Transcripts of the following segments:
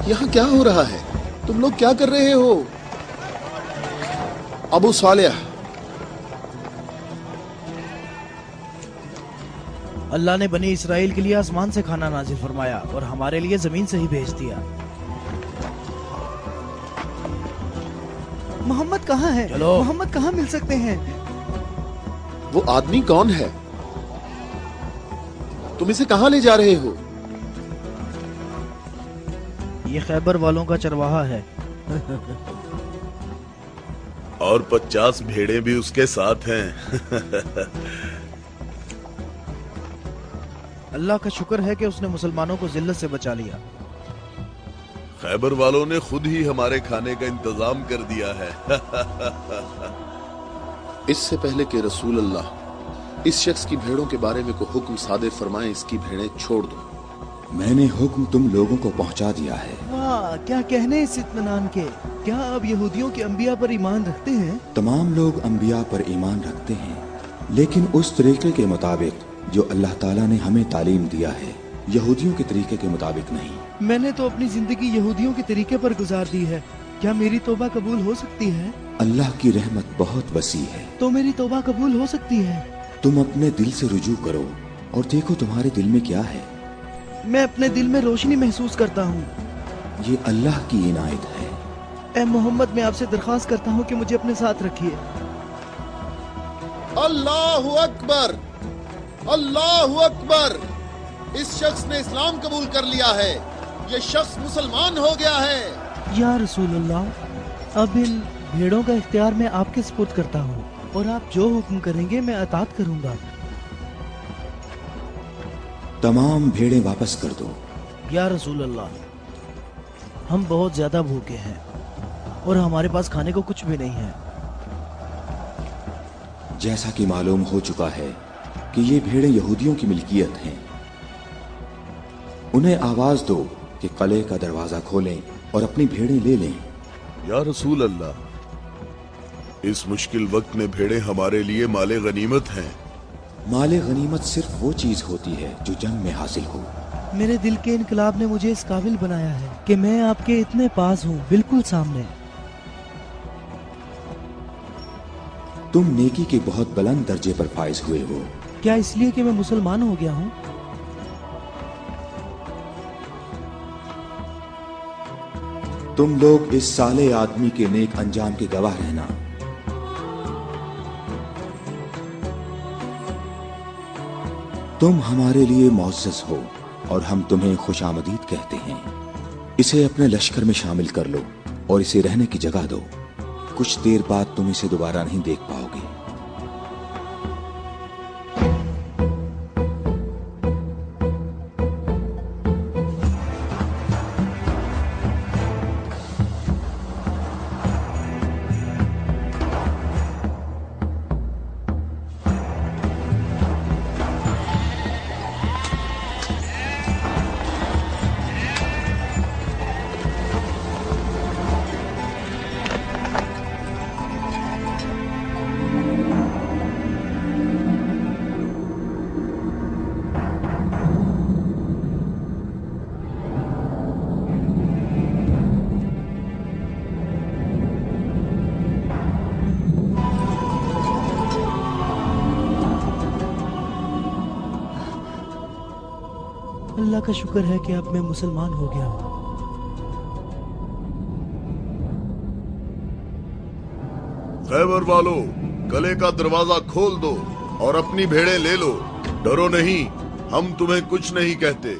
यहाँ क्या हो रहा है? तुम लोग क्या कर रहे हो? अबू सालेह, अल्लाह ने बनी इसराइल के लिए आसमान से खाना नाजिल फरमाया और हमारे लिए जमीन से ही भेज दिया। मोहम्मद कहाँ है? चलो। मोहम्मद कहाँ मिल सकते हैं? वो आदमी कौन है? तुम इसे कहाँ ले जा रहे हो? ये खैबर वालों का चरवाहा है। और 50 भेड़ें भी उसके साथ हैं। अल्लाह का शुक्र है कि उसने मुसलमानों को जिल्लत से बचा लिया। खैबर वालों ने खुद ही हमारे खाने का इंतजाम कर दिया है। इससे पहले कि रसूल अल्लाह इस शख्स की भेड़ों के बारे में कोई हुक्म सादर फरमाए, इसकी भेड़ें छोड़ दो। मैंने हुक्म तुम लोगों को पहुंचा दिया है। वाह, क्या कहने इस इत्मीनान के। क्या आप यहूदियों के अंबिया पर ईमान रखते हैं? तमाम लोग अंबिया पर ईमान रखते हैं, लेकिन उस तरीके के मुताबिक जो अल्लाह ताला ने हमें तालीम दिया है, यहूदियों के तरीके के मुताबिक नहीं। मैंने तो अपनी जिंदगी यहूदियों के तरीके पर गुजार दी है। क्या मेरी तौबा कबूल हो सकती है? अल्लाह की रहमत बहुत वसी है। तो मेरी तौबा कबूल हो सकती है? तुम अपने दिल से रुजू करो और देखो तुम्हारे दिल में क्या है। मैं अपने दिल में रोशनी महसूस करता हूँ। ये अल्लाह की इनायत है। ए मोहम्मद, मैं आपसे दरख्वास्त करता हूँ कि मुझे अपने साथ रखिए। अल्लाहु अकबर, अल्लाहु अकबर। इस शख्स ने इस्लाम कबूल कर लिया है। ये शख्स मुसलमान हो गया है। या रसूलुल्लाह, अब इन भेड़ों का इख्तियार मैं आपके सुपुर्द करता हूँ और आप जो हुक्म करेंगे मैं अतात करूंगा। तमाम भेड़ें वापस कर दो। या रसूल अल्लाह, हम बहुत ज्यादा भूखे हैं और हमारे पास खाने को कुछ भी नहीं है। जैसा कि मालूम हो चुका है कि ये भेड़ें यहूदियों की मिल्कियत हैं, उन्हें आवाज दो कि कले का दरवाजा खोलें और अपनी भेड़ें ले लें। या रसूल अल्लाह, इस मुश्किल वक्त में भेड़ें हमारे लिए माले गनीमत हैं। माले गनीमत सिर्फ वो चीज होती है जो जंग में हासिल हो। मेरे दिल के इनकलाब ने मुझे इस काबिल बनाया है कि मैं आपके इतने पास हूँ, बिल्कुल सामने। तुम नेकी के बहुत बुलंद दर्जे पर फाइज हुए हो। क्या इसलिए कि मैं मुसलमान हो गया हूँ? तुम लोग इस साले आदमी के नेक अंजाम के गवाह रहना। तुम हमारे लिए मुअज़्ज़ज़ हो और हम तुम्हें खुशामदीद कहते हैं। इसे अपने लश्कर में शामिल कर लो और इसे रहने की जगह दो। कुछ देर बाद तुम इसे दोबारा नहीं देख पाओगे। अल्लाह का शुक्र है कि अब मैं मुसलमान हो गया हूँ। खैबर वालों, गले का दरवाजा खोल दो और अपनी भेड़ें ले लो। डरो नहीं, हम तुम्हें कुछ नहीं कहते।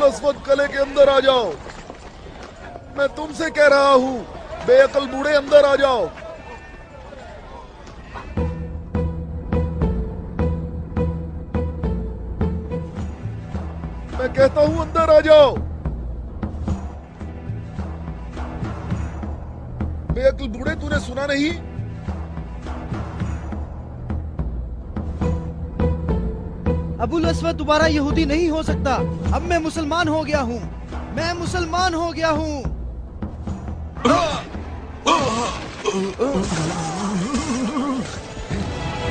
अबुल अस्वद कले के अंदर आ जाओ। मैं तुमसे कह रहा हूं, बेअकल बूढ़े अंदर आ जाओ। मैं कहता हूं अंदर आ जाओ। बेअकल बूढ़े, तूने सुना नहीं? अबुल अस्वद दोबारा यहूदी नहीं हो सकता। अब मैं मुसलमान हो गया हूँ। मैं मुसलमान हो गया हूँ।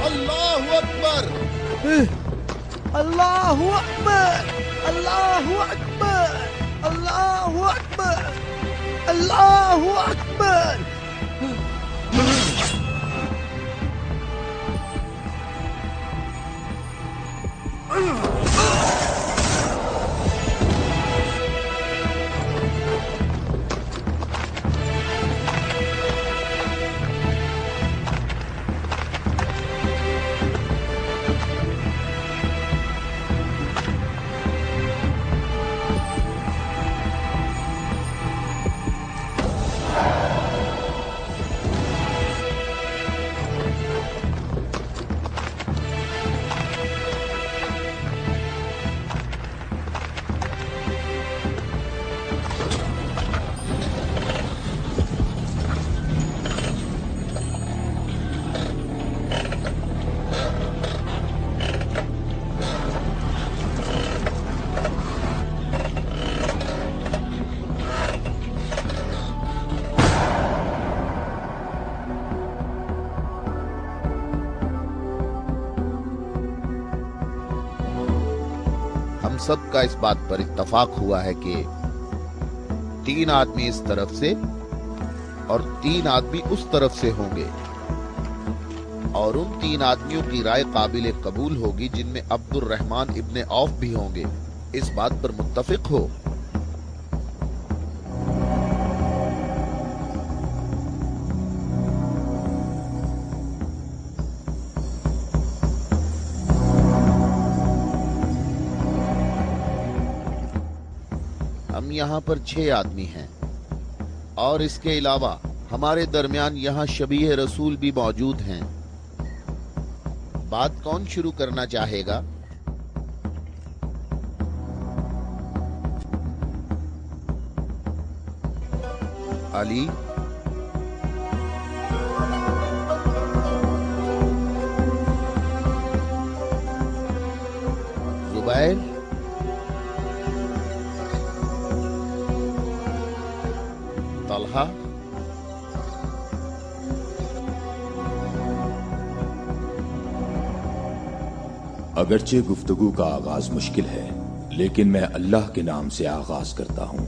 अल्लाहु अकबर। अल्लाहु अकबर, अल्लाहु अकबर, अल्लाहु अकबर, अल्लाहु अकबर। सबका इस बात पर इत्तफाक हुआ है कि 3 आदमी इस तरफ से और 3 आदमी उस तरफ से होंगे, और उन 3 आदमियों की राय काबिल कबूल होगी जिनमें अब्दुर रहमान इब्ने औफ भी होंगे। इस बात पर मुत्तफिक हो? हम यहाँ पर 6 आदमी हैं, और इसके अलावा हमारे दरमियान यहाँ शबीह रसूल भी मौजूद हैं। बात कौन शुरू करना चाहेगा? अली, जुबैर, तलहा, अगरचे गुफ्तगू का आगाज मुश्किल है, लेकिन मैं अल्लाह के नाम से आगाज करता हूं।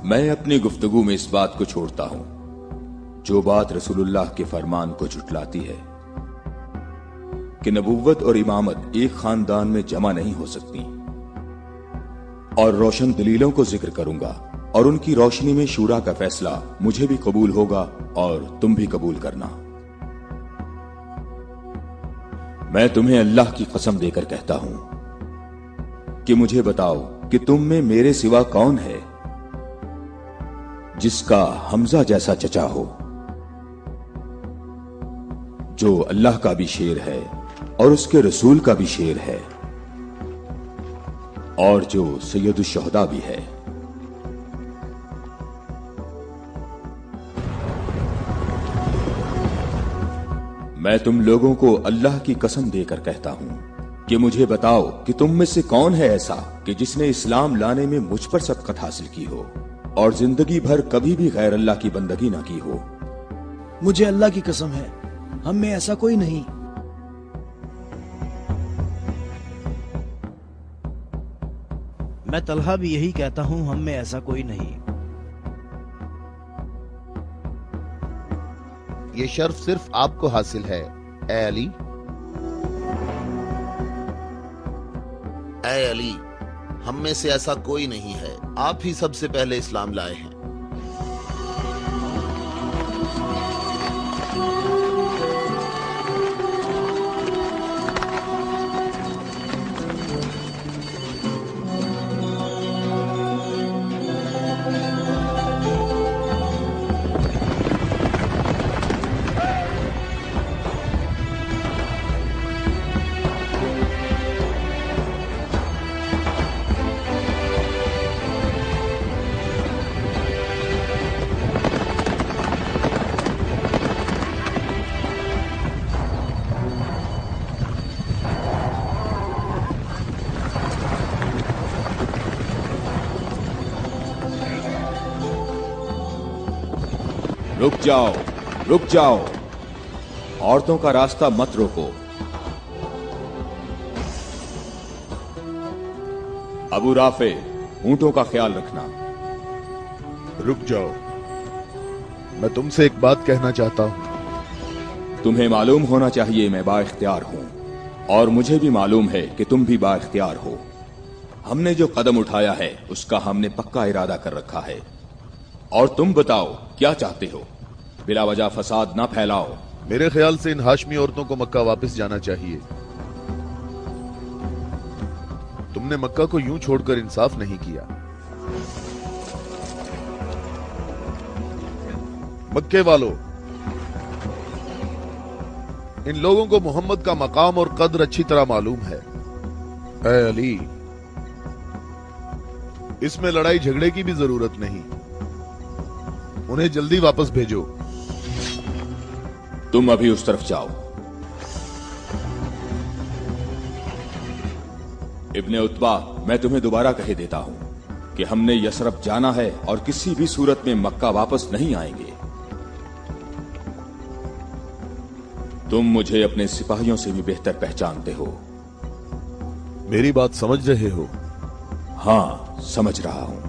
मैं अपनी गुफ्तगू में इस बात को छोड़ता हूं जो बात रसूलुल्लाह के फरमान को झुटलाती है कि नबुव्वत और इमामत एक खानदान में जमा नहीं हो सकती, और रोशन दलीलों को जिक्र करूंगा, और उनकी रोशनी में शूरा का फैसला मुझे भी कबूल होगा और तुम भी कबूल करना। मैं तुम्हें अल्लाह की कसम देकर कहता हूं कि मुझे बताओ कि तुम में मेरे सिवा कौन है जिसका हमजा जैसा चचा हो, जो अल्लाह का भी शेर है और उसके रसूल का भी शेर है, और जो सैयदुश शुहदा भी है। मैं तुम लोगों को अल्लाह की कसम देकर कहता हूं कि मुझे बताओ कि तुम में से कौन है ऐसा कि जिसने इस्लाम लाने में मुझ पर सबकत हासिल की हो और जिंदगी भर कभी भी गैर अल्लाह की बंदगी ना की हो। मुझे अल्लाह की कसम है, हम में ऐसा कोई नहीं। मैं तलहा भी यही कहता हूं, हम में ऐसा कोई नहीं। ये शर्फ सिर्फ आपको हासिल है, ए अली। ए अली, हम में से ऐसा कोई नहीं है, आप ही सबसे पहले इस्लाम लाए हैं। रुक जाओ, रुक जाओ। औरतों का रास्ता मत रोको। अबू राफे, ऊंटों का ख्याल रखना। रुक जाओ, मैं तुमसे एक बात कहना चाहता हूं। तुम्हें मालूम होना चाहिए मैं बाइख्तियार हूं, और मुझे भी मालूम है कि तुम भी बाइख्तियार हो। हमने जो कदम उठाया है उसका हमने पक्का इरादा कर रखा है। और तुम बताओ क्या चाहते हो? बिला वजह फसाद ना फैलाओ। मेरे ख्याल से इन हाशमी औरतों को मक्का वापस जाना चाहिए। तुमने मक्का को यूं छोड़कर इंसाफ नहीं किया। मक्के वालों, इन लोगों को मोहम्मद का मकाम और कद्र अच्छी तरह मालूम है। ऐ अली, इसमें लड़ाई झगड़े की भी जरूरत नहीं। उन्हें जल्दी वापस भेजो। तुम अभी उस तरफ जाओ। इब्ने उतबा, मैं तुम्हें दोबारा कह देता हूं कि हमने यसरब जाना है और किसी भी सूरत में मक्का वापस नहीं आएंगे। तुम मुझे अपने सिपाहियों से भी बेहतर पहचानते हो। मेरी बात समझ रहे हो? हां, समझ रहा हूं।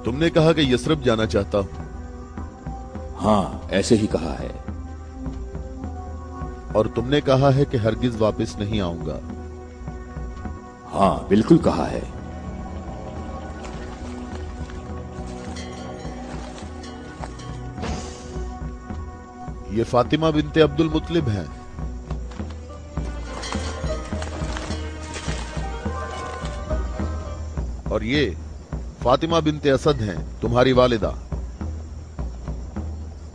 तुमने कहा कि यसरब जाना चाहता हूं। हां, ऐसे ही कहा है। और तुमने कहा है कि हरगिज वापस नहीं आऊंगा। हां, बिल्कुल कहा है। ये फातिमा बिनते अब्दुल मुत्तलिब हैं। और ये फातिमा बिनते असद हैं, तुम्हारी वालिदा।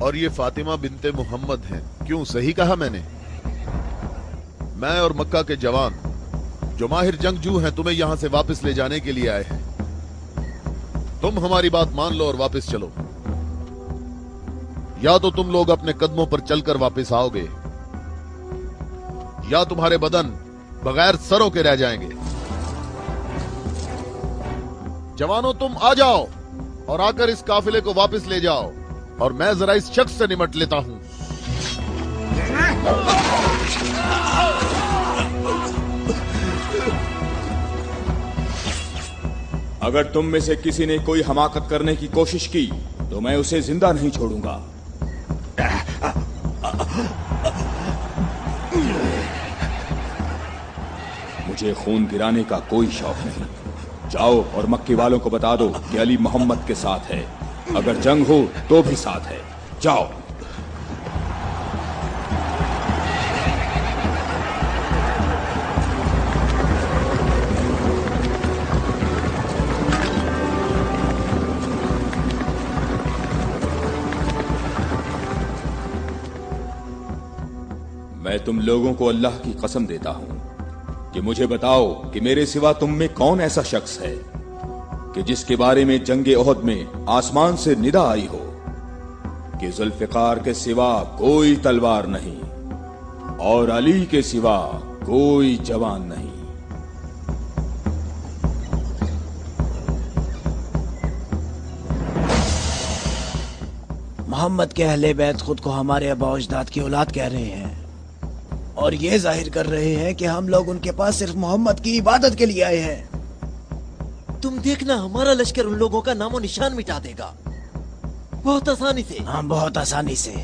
और ये फातिमा बिनते मोहम्मद हैं। क्यों, सही कहा मैंने? मैं और मक्का के जवान जो माहिर जंगजू हैं तुम्हें यहां से वापस ले जाने के लिए आए हैं। तुम हमारी बात मान लो और वापस चलो। या तो तुम लोग अपने कदमों पर चलकर वापस आओगे, या तुम्हारे बदन बगैर सरों के रह जाएंगे। जवानों, तुम आ जाओ और आकर इस काफिले को वापस ले जाओ, और मैं जरा इस शख्स से निमट लेता हूं। अगर तुम में से किसी ने कोई हमाकत करने की कोशिश की तो मैं उसे जिंदा नहीं छोड़ूंगा। मुझे खून गिराने का कोई शौक नहीं। जाओ और मक्के वालों को बता दो कि अली मोहम्मद के साथ है। अगर जंग हो तो भी साथ है। जाओ। मैं तुम लोगों को अल्लाह की कसम देता हूं कि मुझे बताओ कि मेरे सिवा तुम में कौन ऐसा शख्स है कि जिसके बारे में जंगे ओहद में आसमान से निदा आई हो कि जुल्फिकार के सिवा कोई तलवार नहीं और अली के सिवा कोई जवान नहीं। मोहम्मद के अहले बैत खुद को हमारे आबा अजदाद की औलाद कह रहे हैं, और ये जाहिर कर रहे हैं कि हम लोग उनके पास सिर्फ मोहम्मद की इबादत के लिए आए हैं। तुम देखना, हमारा लश्कर उन लोगों का नामो निशान मिटा देगा, बहुत आसानी से। हाँ, बहुत आसानी से।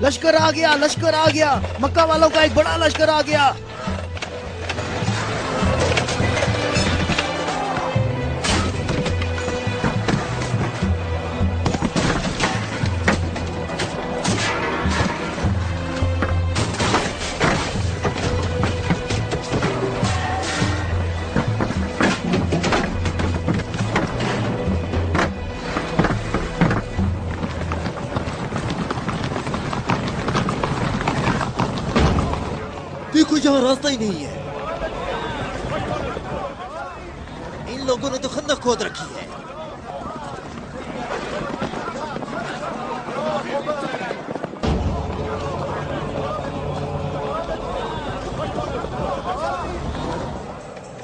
लश्कर आ गया, लश्कर आ गया। मक्का वालों का एक बड़ा लश्कर आ गया। जहां रास्ता ही नहीं है। इन लोगों ने तो खंदक खोद रखी है।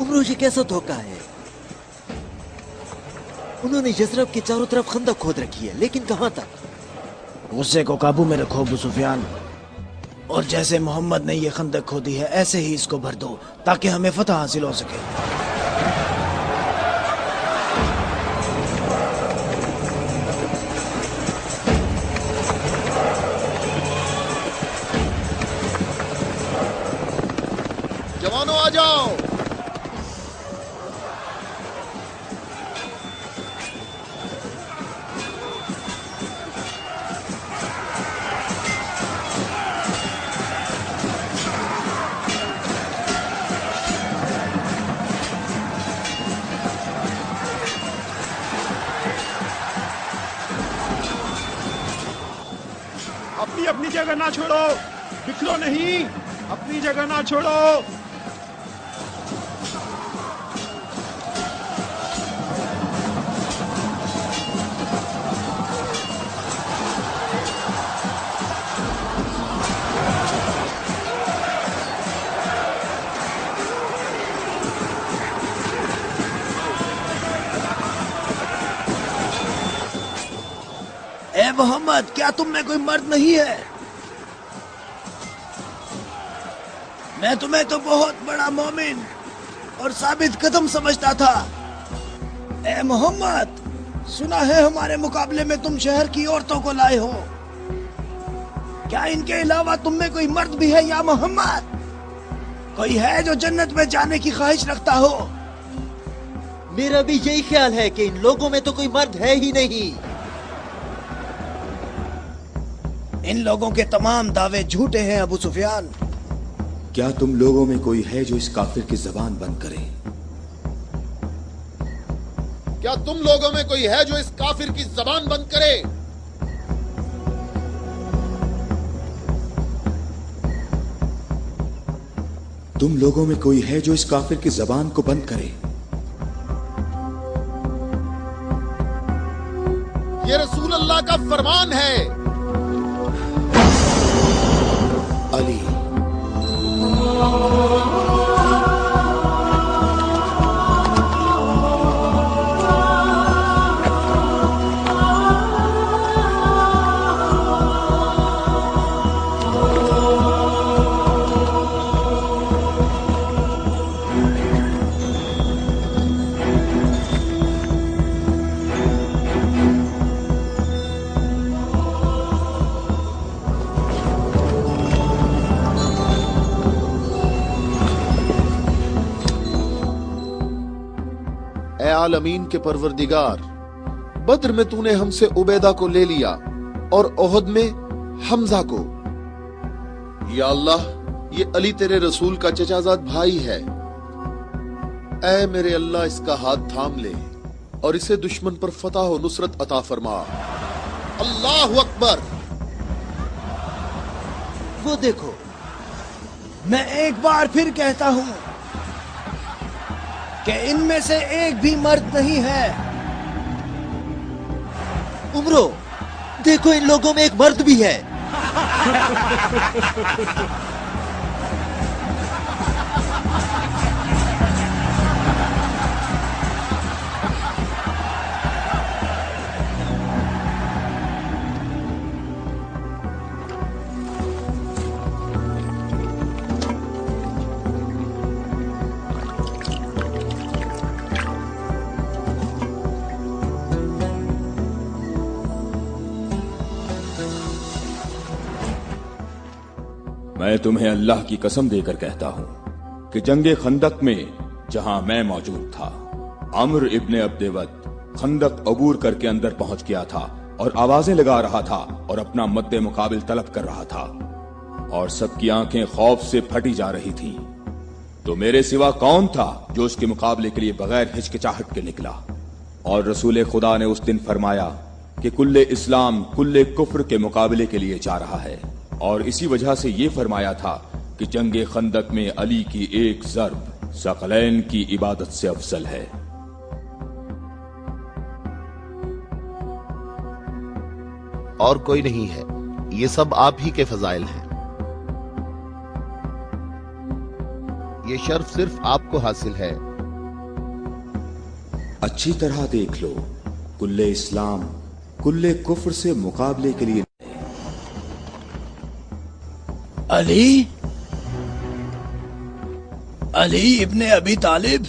उमरो, ये कैसा धोखा है? उन्होंने यज़रब के चारों तरफ खंदक खोद रखी है, लेकिन कहां तक? गुस्से को काबू में रखो अबू सुफियान, और जैसे मोहम्मद ने ये खंदक खोदी है ऐसे ही इसको भर दो ताकि हमें फतह हासिल हो सके। जवानों आ जाओ। अपनी अपनी जगह ना छोड़ो, बिखरो नहीं, अपनी जगह ना छोड़ो। ए मोहम्मद, क्या तुम में कोई मर्द नहीं है? मैं तुम्हें तो बहुत बड़ा मोमिन और साबित कदम समझता था। ए मोहम्मद, सुना है हमारे मुकाबले में तुम शहर की औरतों को लाए हो। क्या इनके अलावा तुम में कोई मर्द भी है या मोहम्मद? कोई है जो जन्नत में जाने की ख्वाहिश रखता हो? मेरा भी यही ख्याल है कि इन लोगों में तो कोई मर्द है ही नहीं। इन लोगों के तमाम दावे झूठे हैं अबू सुफियान। क्या तुम लोगों में कोई है जो इस काफिर की जबान बंद करे? क्या तुम लोगों में कोई है जो इस काफिर की जबान बंद करे? तुम लोगों में कोई है जो इस काफिर की जबान को बंद करे? ये रसूल अल्लाह का फरमान है। अली, ए आलमीन के परवरदिगार, बद्र में तूने हमसे उबैदा को ले लिया और ओहद में हमजा को। या अल्लाह, ये अली तेरे रसूल का चचाजाद भाई है। ऐ मेरे अल्लाह, इसका हाथ थाम ले और इसे दुश्मन पर फतह और नुसरत अता फरमा। अल्लाहु अकबर। वो देखो, मैं एक बार फिर कहता हूं कि इनमें से एक भी मर्द नहीं है। उमरो, देखो इन लोगों में एक मर्द भी है। मैं तुम्हें अल्लाह की कसम देकर कहता हूं कि जंगे खंदक में जहां मैं मौजूद था, अम्र इब्ने अब्देवद खंदक अबूर करके अंदर पहुंच गया था और आवाजें लगा रहा था और अपना मद्दे मुकाबिल तलब कर रहा था, और सबकी आंखें खौफ से फटी जा रही थीं। तो मेरे सिवा कौन था जो उसके मुकाबले के लिए बगैर हिचकिचाहट के निकला? और रसूल खुदा ने उस दिन फरमाया कि कुल्ले इस्लाम कुल्ले कुफ्र के मुकाबले के लिए जा रहा है, और इसी वजह से ये फरमाया था कि जंगे खंदक में अली की एक ज़र्ब सकलैन की इबादत से अफजल है। और कोई नहीं है, ये सब आप ही के फजाइल हैं। ये शर्फ सिर्फ आपको हासिल है। अच्छी तरह देख लो, कुल्ले इस्लाम कुल्ले कुफ्र से मुकाबले के लिए अली, अली इब्ने अबी तालिब।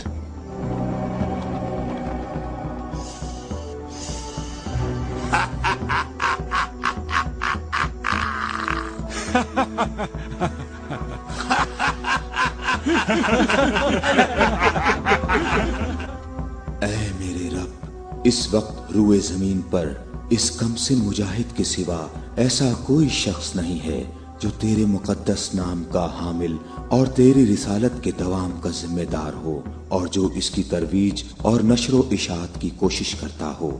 ऐ मेरे रब, इस वक्त रुए जमीन पर इस कमसिन मुजाहिद के सिवा ऐसा कोई शख्स नहीं है जो तेरे मुकद्दस नाम का हामिल और तेरी रिसालत के दवाम का जिम्मेदार हो, और जो इसकी तरवीज और नशरो इशात की कोशिश करता हो,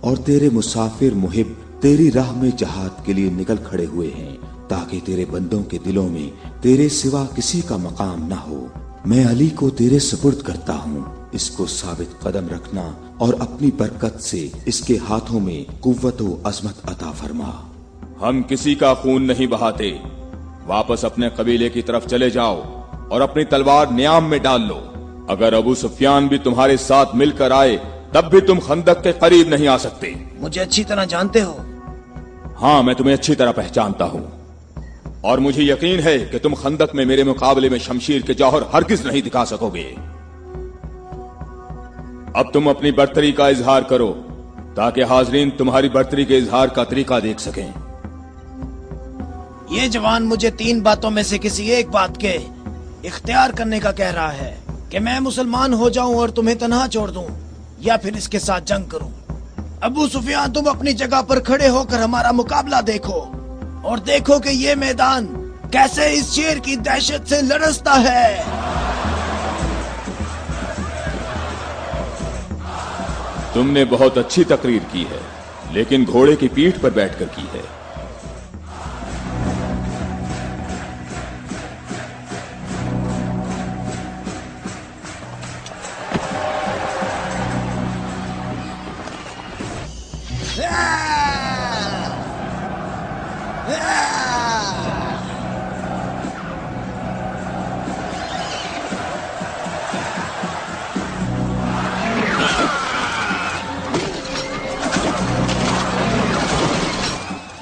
और तेरे मुसाफिर मुहिब तेरी राह में जहाद के लिए निकल खड़े हुए हैं, ताकि तेरे बंदों के दिलों में तेरे सिवा किसी का मकाम ना हो। मैं अली को तेरे सुपुर्द करता हूँ, इसको साबित कदम रखना और अपनी बरकत से इसके हाथों में कुव्वत व अजमत अता फरमा। हम किसी का खून नहीं बहाते, वापस अपने कबीले की तरफ चले जाओ और अपनी तलवार न्याम में डाल लो। अगर अबू सुफियान भी तुम्हारे साथ मिलकर आए तब भी तुम खंदक के करीब नहीं आ सकते। मुझे अच्छी तरह जानते हो? हाँ, मैं तुम्हें अच्छी तरह पहचानता हूँ, और मुझे यकीन है कि तुम खंदक में मेरे मुकाबले में शमशीर के जौहर हरगिज नहीं दिखा सकोगे। अब तुम अपनी बर्तरी का इजहार करो, ताकि हाजरीन तुम्हारी बर्तरी के इजहार का तरीका देख सकें। ये जवान मुझे 3 बातों में से किसी एक बात के इख्तियार करने का कह रहा है, कि मैं मुसलमान हो जाऊं और तुम्हें तन्हा छोड़ दूं, या फिर इसके साथ जंग करूं। अबू सुफियान, तुम अपनी जगह पर खड़े होकर हमारा मुकाबला देखो, और देखो कि ये मैदान कैसे इस शेर की दहशत से लरसता है। तुमने बहुत अच्छी तकरीर की है, लेकिन घोड़े की पीठ पर बैठकर की है।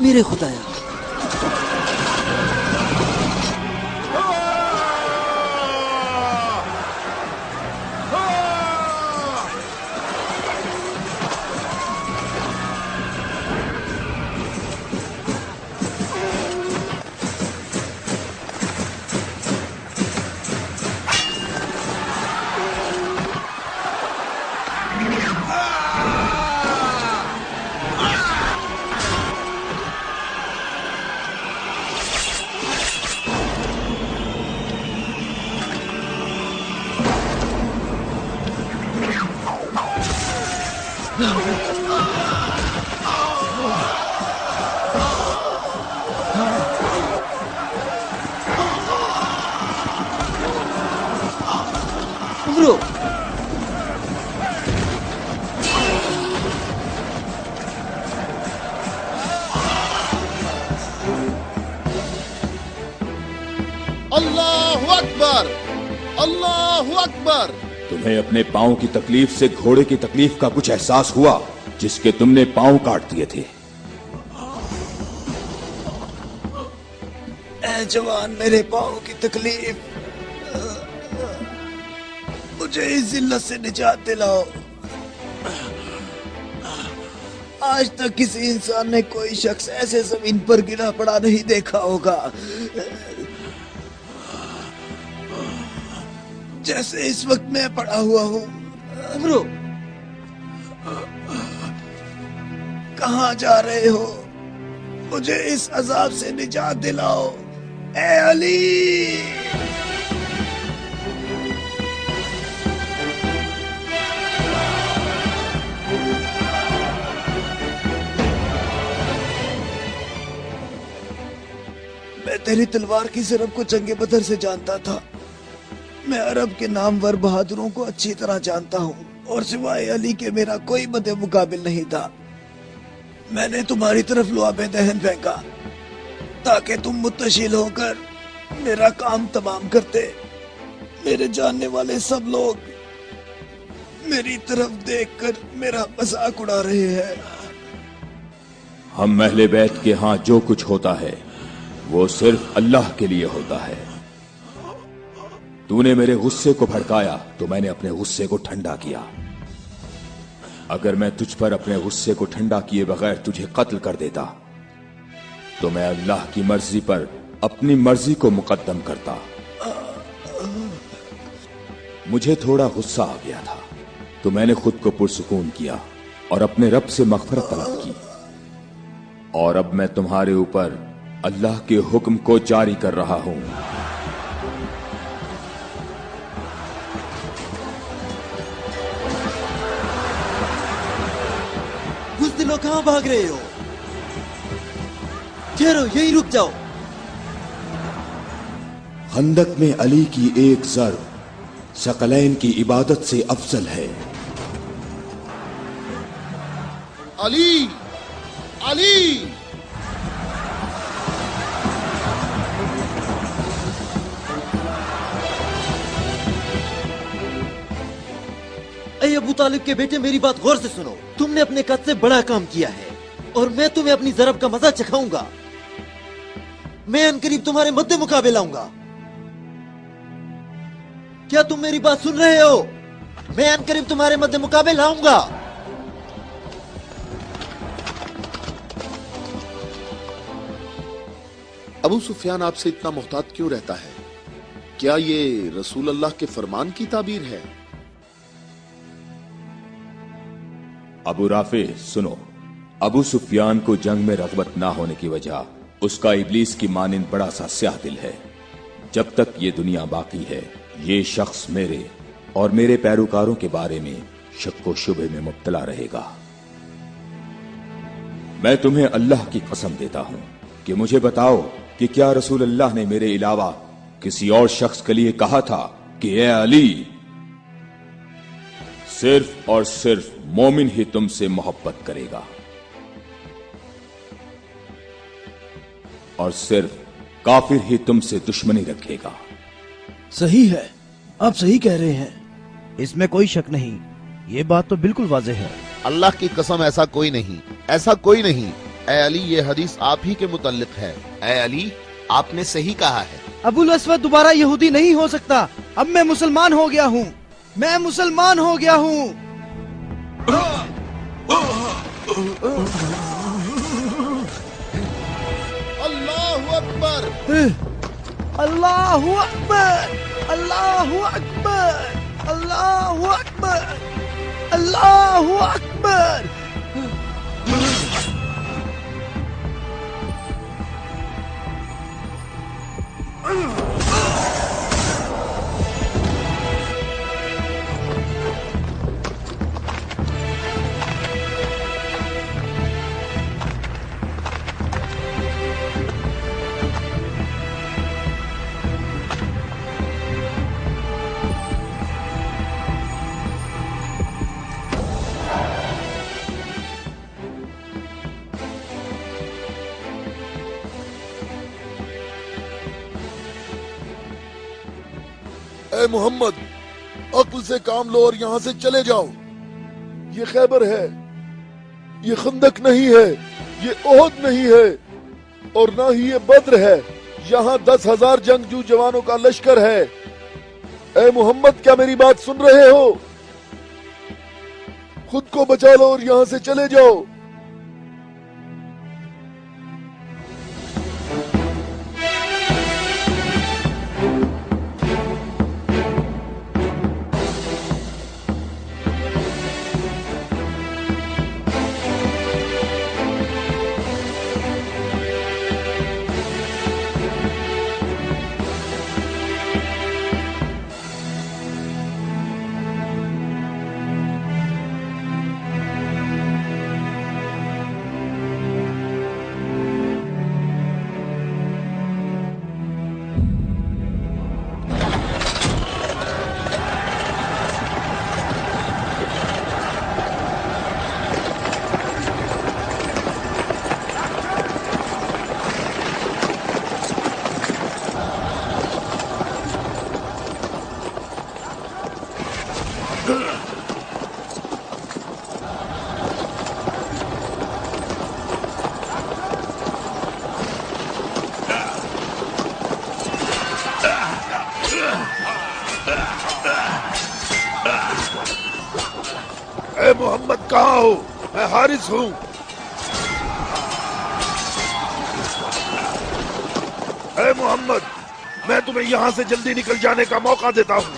मेरे खुदाया, उमरो, अल्लाहु अकबर, अल्लाहु अकबर। तुम्हें अपने पांव की तकलीफ से घोड़े की तकलीफ का कुछ एहसास हुआ, जिसके तुमने पांव काट दिए थे। ऐ जवान, मेरे पाँव की तकलीफ, मुझे इस जिल्लत से निजात दिलाओ। आज तक किसी इंसान ने कोई शख्स ऐसे जमीन पर गिरा पड़ा नहीं देखा होगा, जैसे इस वक्त मैं पड़ा हुआ हूँ। उमरो, कहाँ जा रहे हो? मुझे इस अजाब से निजात दिलाओ, ऐ अली। मैं तेरी तलवार की ज़रब को जंगे बदर से जानता था। मैं अरब के नामवर बहादुरों को अच्छी तरह जानता हूँ और सिवाय अली के मेरा कोई बदे मुकाबिल नहीं था। मैंने तुम्हारी तरफ लुआबे दहन फेंका ताकि तुम मुत्तशिल होकर मेरा काम तमाम करते। मेरे जानने वाले सब लोग मेरी तरफ देखकर मेरा मजाक उड़ा रहे हैं। हम अहले बैत के यहाँ जो कुछ होता है वो सिर्फ अल्लाह के लिए होता है। तूने मेरे गुस्से को भड़काया तो मैंने अपने गुस्से को ठंडा किया। अगर मैं तुझ पर अपने गुस्से को ठंडा किए बगैर तुझे कत्ल कर देता तो मैं अल्लाह की मर्जी पर अपनी मर्जी को मुकद्दम करता। मुझे थोड़ा गुस्सा आ गया था तो मैंने खुद को पुरसुकून किया और अपने रब से मग़फ़िरत तलब की। और अब मैं तुम्हारे ऊपर अल्लाह के हुक्म को जारी कर रहा हूं। बुज़दिलों कहां भाग रहे हो? ठहरो, यहीं रुक जाओ। खंदक में अली की एक ज़र्ब सकलैन की इबादत से अफजल है। अली, अली! ऐ अबू तालिब के बेटे, मेरी बात गौर से सुनो। तुमने अपने कद से बड़ा काम किया है और मैं तुम्हें अपनी ज़रब का मजा चखाऊंगा। मैं अनकरीब तुम्हारे मद्दे मुकाबले लाऊंगा। क्या तुम मेरी बात सुन रहे हो? मैं अनकरीब तुम्हारे मद्दे मुकाबले लाऊंगा। अबू सुफियान आपसे इतना मोहतात क्यों रहता है? क्या ये रसूल अल्लाह के फरमान की ताबीर है? अबू राफे सुनो, अबू सुफियान को जंग में रग़बत ना होने की वजह उसका इब्लीस की मानिंद बड़ा सा स्याह दिल है। जब तक ये दुनिया बाकी है ये शख्स मेरे और मेरे पैरोकारों के बारे में शक व शुबे में मुब्तला रहेगा। मैं तुम्हें अल्लाह की कसम देता हूं कि मुझे बताओ कि क्या रसूल अल्लाह ने मेरे अलावा किसी और शख्स के लिए कहा था कि ए अली, सिर्फ और सिर्फ मोमिन ही तुमसे मोहब्बत करेगा और सिर्फ काफिर ही तुमसे दुश्मनी रखेगा। सही है, आप सही कह रहे हैं, इसमें कोई शक नहीं। ये बात तो बिल्कुल वाज़ेह है। अल्लाह की कसम, ऐसा कोई नहीं, ऐसा कोई नहीं। ए अली, ये हदीस आप ही के मुतल्लिक है। ए अली, आपने सही कहा है। अबुल अस्वद दोबारा यहूदी नहीं हो सकता। अब मैं मुसलमान हो गया हूँ। मैं मुसलमान हो गया हूँ। अल्लाहु अकबर! अल्लाहु अकबर! अल्लाहु अकबर! अल्लाहु अकबर! अल्लाहु अकबर! ए मोहम्मद, अक्ल से काम लो और यहाँ से चले जाओ। ये खैबर है, ये खंदक नहीं है, ये ओहद नहीं है और ना ही ये बद्र है। यहाँ 10,000 जंगजू जवानों का लश्कर है। ए मोहम्मद, क्या मेरी बात सुन रहे हो? खुद को बचा लो और यहाँ से चले जाओ। मोहम्मद कहाँ हो? मैं हारिस हूँ। ए मोहम्मद, मैं तुम्हें यहाँ से जल्दी निकल जाने का मौका देता हूँ,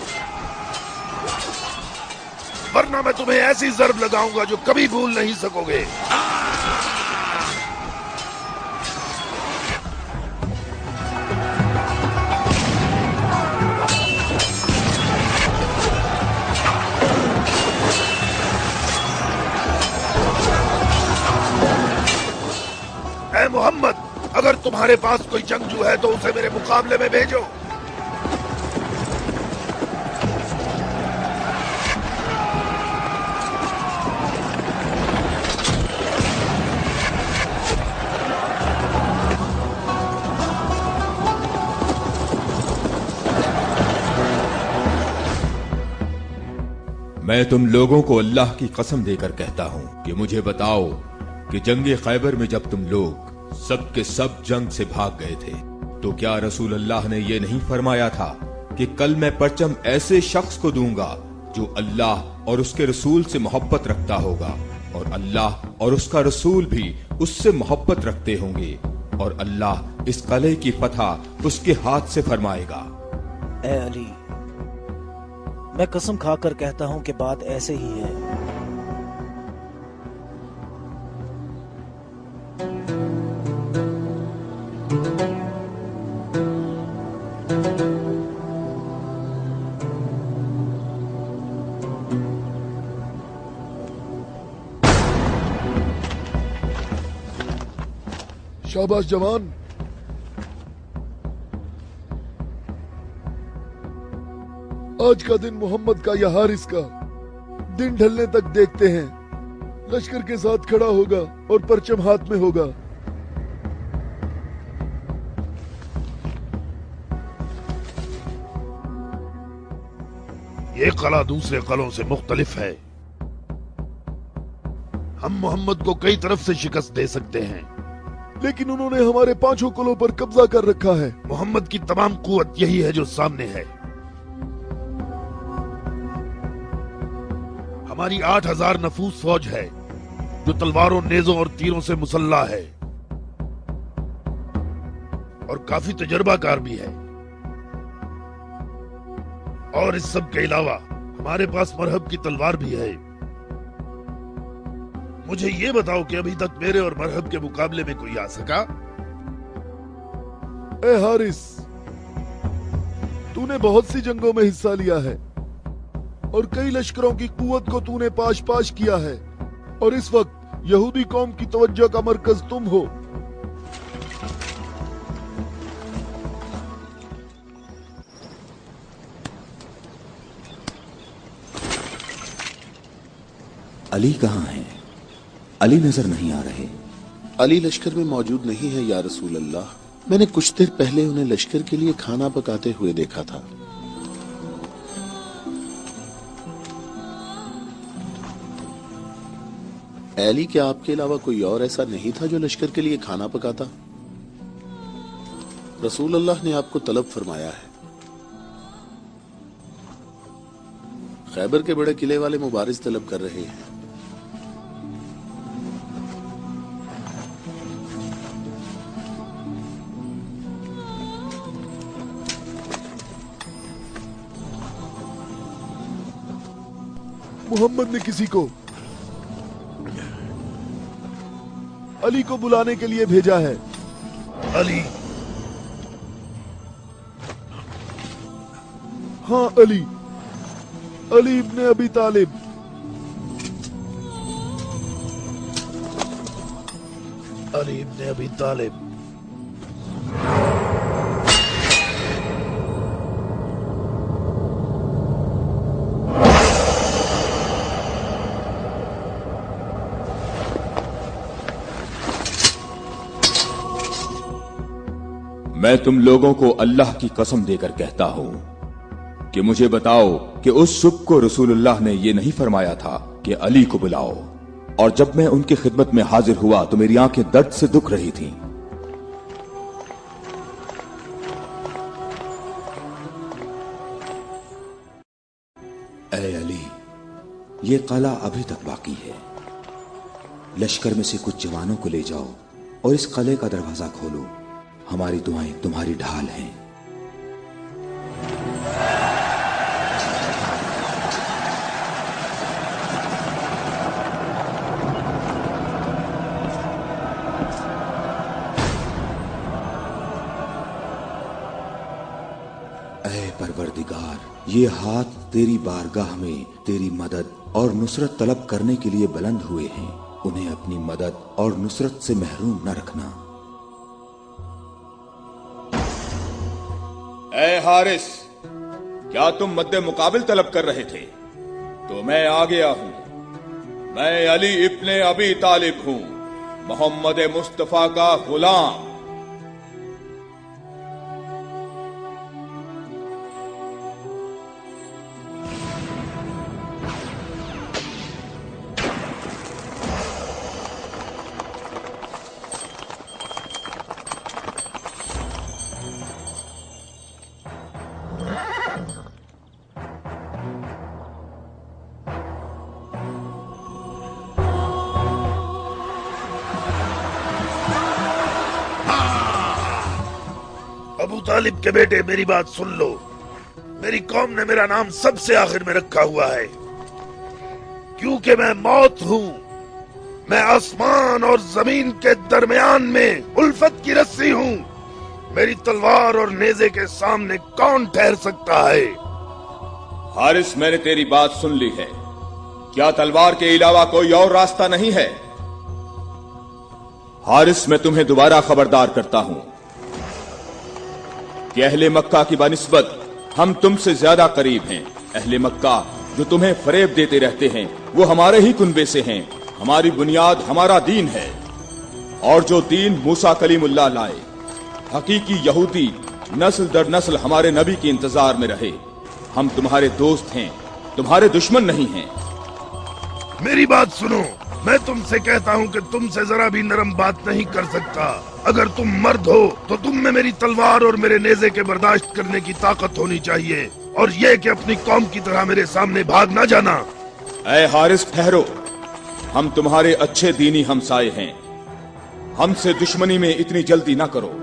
वरना मैं तुम्हें ऐसी ज़र्ब लगाऊंगा जो कभी भूल नहीं सकोगे। ए मोहम्मद, अगर तुम्हारे पास कोई जंगजू है तो उसे मेरे मुकाबले में भेजो। मैं तुम लोगों को अल्लाह की कसम देकर कहता हूँ कि मुझे बताओ कि जंगे खैबर में जब तुम लोग सब के सब जंग से भाग गए थे तो क्या रसूल अल्लाह ने ये नहीं फरमाया था कि कल मैं परचम ऐसे शख्स को दूंगा जो अल्लाह और उसके रसूल से मोहब्बत रखता होगा और अल्लाह और उसका रसूल भी उससे मोहब्बत रखते होंगे और अल्लाह इस कले की फतह उसके हाथ से फरमाएगा। ए अली, मैं कसम खाकर कहता हूं कि बात ऐसे ही है। शाबाश जवान। आज का दिन मोहम्मद का या हारिस का दिन ढलने तक देखते हैं। लश्कर के साथ खड़ा होगा और परचम हाथ में होगा। ये कला दूसरे कलों से मुख्तलिफ है। हम मोहम्मद को कई तरफ से शिकस्त दे सकते हैं, लेकिन उन्होंने हमारे 5 कलों पर कब्जा कर रखा है। मोहम्मद की तमाम कुव्वत यही है जो सामने है। हमारी 8000 नफूस फौज है जो तलवारों, नेजों और तीरों से मुसल्ला है और काफी तजर्बाकार भी है। और इस सब के अलावा हमारे पास मरहब की तलवार भी है। मुझे ये बताओ कि अभी तक मेरे और मरहब के मुकाबले में कोई आ सका? ए हारिस, तूने बहुत सी जंगों में हिस्सा लिया है और कई लश्करों की कुव्वत को तूने पाश पाश किया है और इस वक्त यहूदी कौम की तवज्जो का मरकज तुम हो। अली कहाँ है? अली नजर नहीं आ रहे। अली लश्कर में मौजूद नहीं है या रसूल अल्लाह। मैंने कुछ देर पहले उन्हें लश्कर के लिए खाना पकाते हुए देखा था। अली, क्या आपके अलावा कोई और ऐसा नहीं था जो लश्कर के लिए खाना पकाता? रसूल अल्लाह ने आपको तलब फरमाया है। खैबर के बड़े किले वाले मुबारिज तलब कर रहे हैं। मोहम्मद ने किसी को अली को बुलाने के लिए भेजा है। अली? हाँ, अली। अली इब्ने अबी तालिब। अली इब्ने अबी तालिब। मैं तुम लोगों को अल्लाह की कसम देकर कहता हूं कि मुझे बताओ कि उस सुबह को रसूलुल्लाह ने यह नहीं फरमाया था कि अली को बुलाओ, और जब मैं उनकी खिदमत में हाजिर हुआ तो मेरी आंखें दर्द से दुख रही थीं। ऐ अली, ये कला अभी तक बाकी है। लश्कर में से कुछ जवानों को ले जाओ और इस किले का दरवाजा खोलो। हमारी दुआएं तुम्हारी ढाल हैं। ऐ परवरदिगार, ये हाथ तेरी बारगाह में तेरी मदद और नुसरत तलब करने के लिए बुलंद हुए हैं। उन्हें अपनी मदद और नुसरत से महरूम न रखना। ऐ हारिस, क्या तुम मद्दे मुकाबिल तलब कर रहे थे? तो मैं आ गया हूं। मैं अली इब्ने अबी तालिब हूं, मोहम्मद मुस्तफा का गुलाम। अबू तालिब के बेटे, मेरी बात सुन लो। मेरी कौम ने मेरा नाम सबसे आखिर में रखा हुआ है, क्योंकि मैं मौत हूँ। मैं आसमान और जमीन के दरमियान में उल्फत की रस्सी हूँ। मेरी तलवार और नेज़े के सामने कौन ठहर सकता है? हारिस, मैंने तेरी बात सुन ली है। क्या तलवार के अलावा कोई और रास्ता नहीं है? हारिस, मैं तुम्हें दोबारा खबरदार करता हूं कि अहले मक्का की बनिस्बत हम तुमसे ज्यादा करीब हैं। अहले मक्का जो तुम्हें फरेब देते रहते हैं, वो हमारे ही कुनबे से हैं। हमारी बुनियाद हमारा दीन है, और जो दीन मूसा कलीमुल्लाह लाए, हकीकी यहूदी नस्ल दर नस्ल हमारे नबी के इंतजार में रहे। हम तुम्हारे दोस्त हैं, तुम्हारे दुश्मन नहीं हैं। मेरी बात सुनो, मैं तुमसे कहता हूँ कि तुमसे जरा भी नरम बात नहीं कर सकता। अगर तुम मर्द हो तो तुम में मेरी तलवार और मेरे नेज़े के बर्दाश्त करने की ताकत होनी चाहिए, और ये कि अपनी कौम की तरह मेरे सामने भाग ना जाना। ऐ हारिस, ठहरो। हम तुम्हारे अच्छे दीनी हमसाए हैं। हमसे दुश्मनी में इतनी जल्दी ना करो।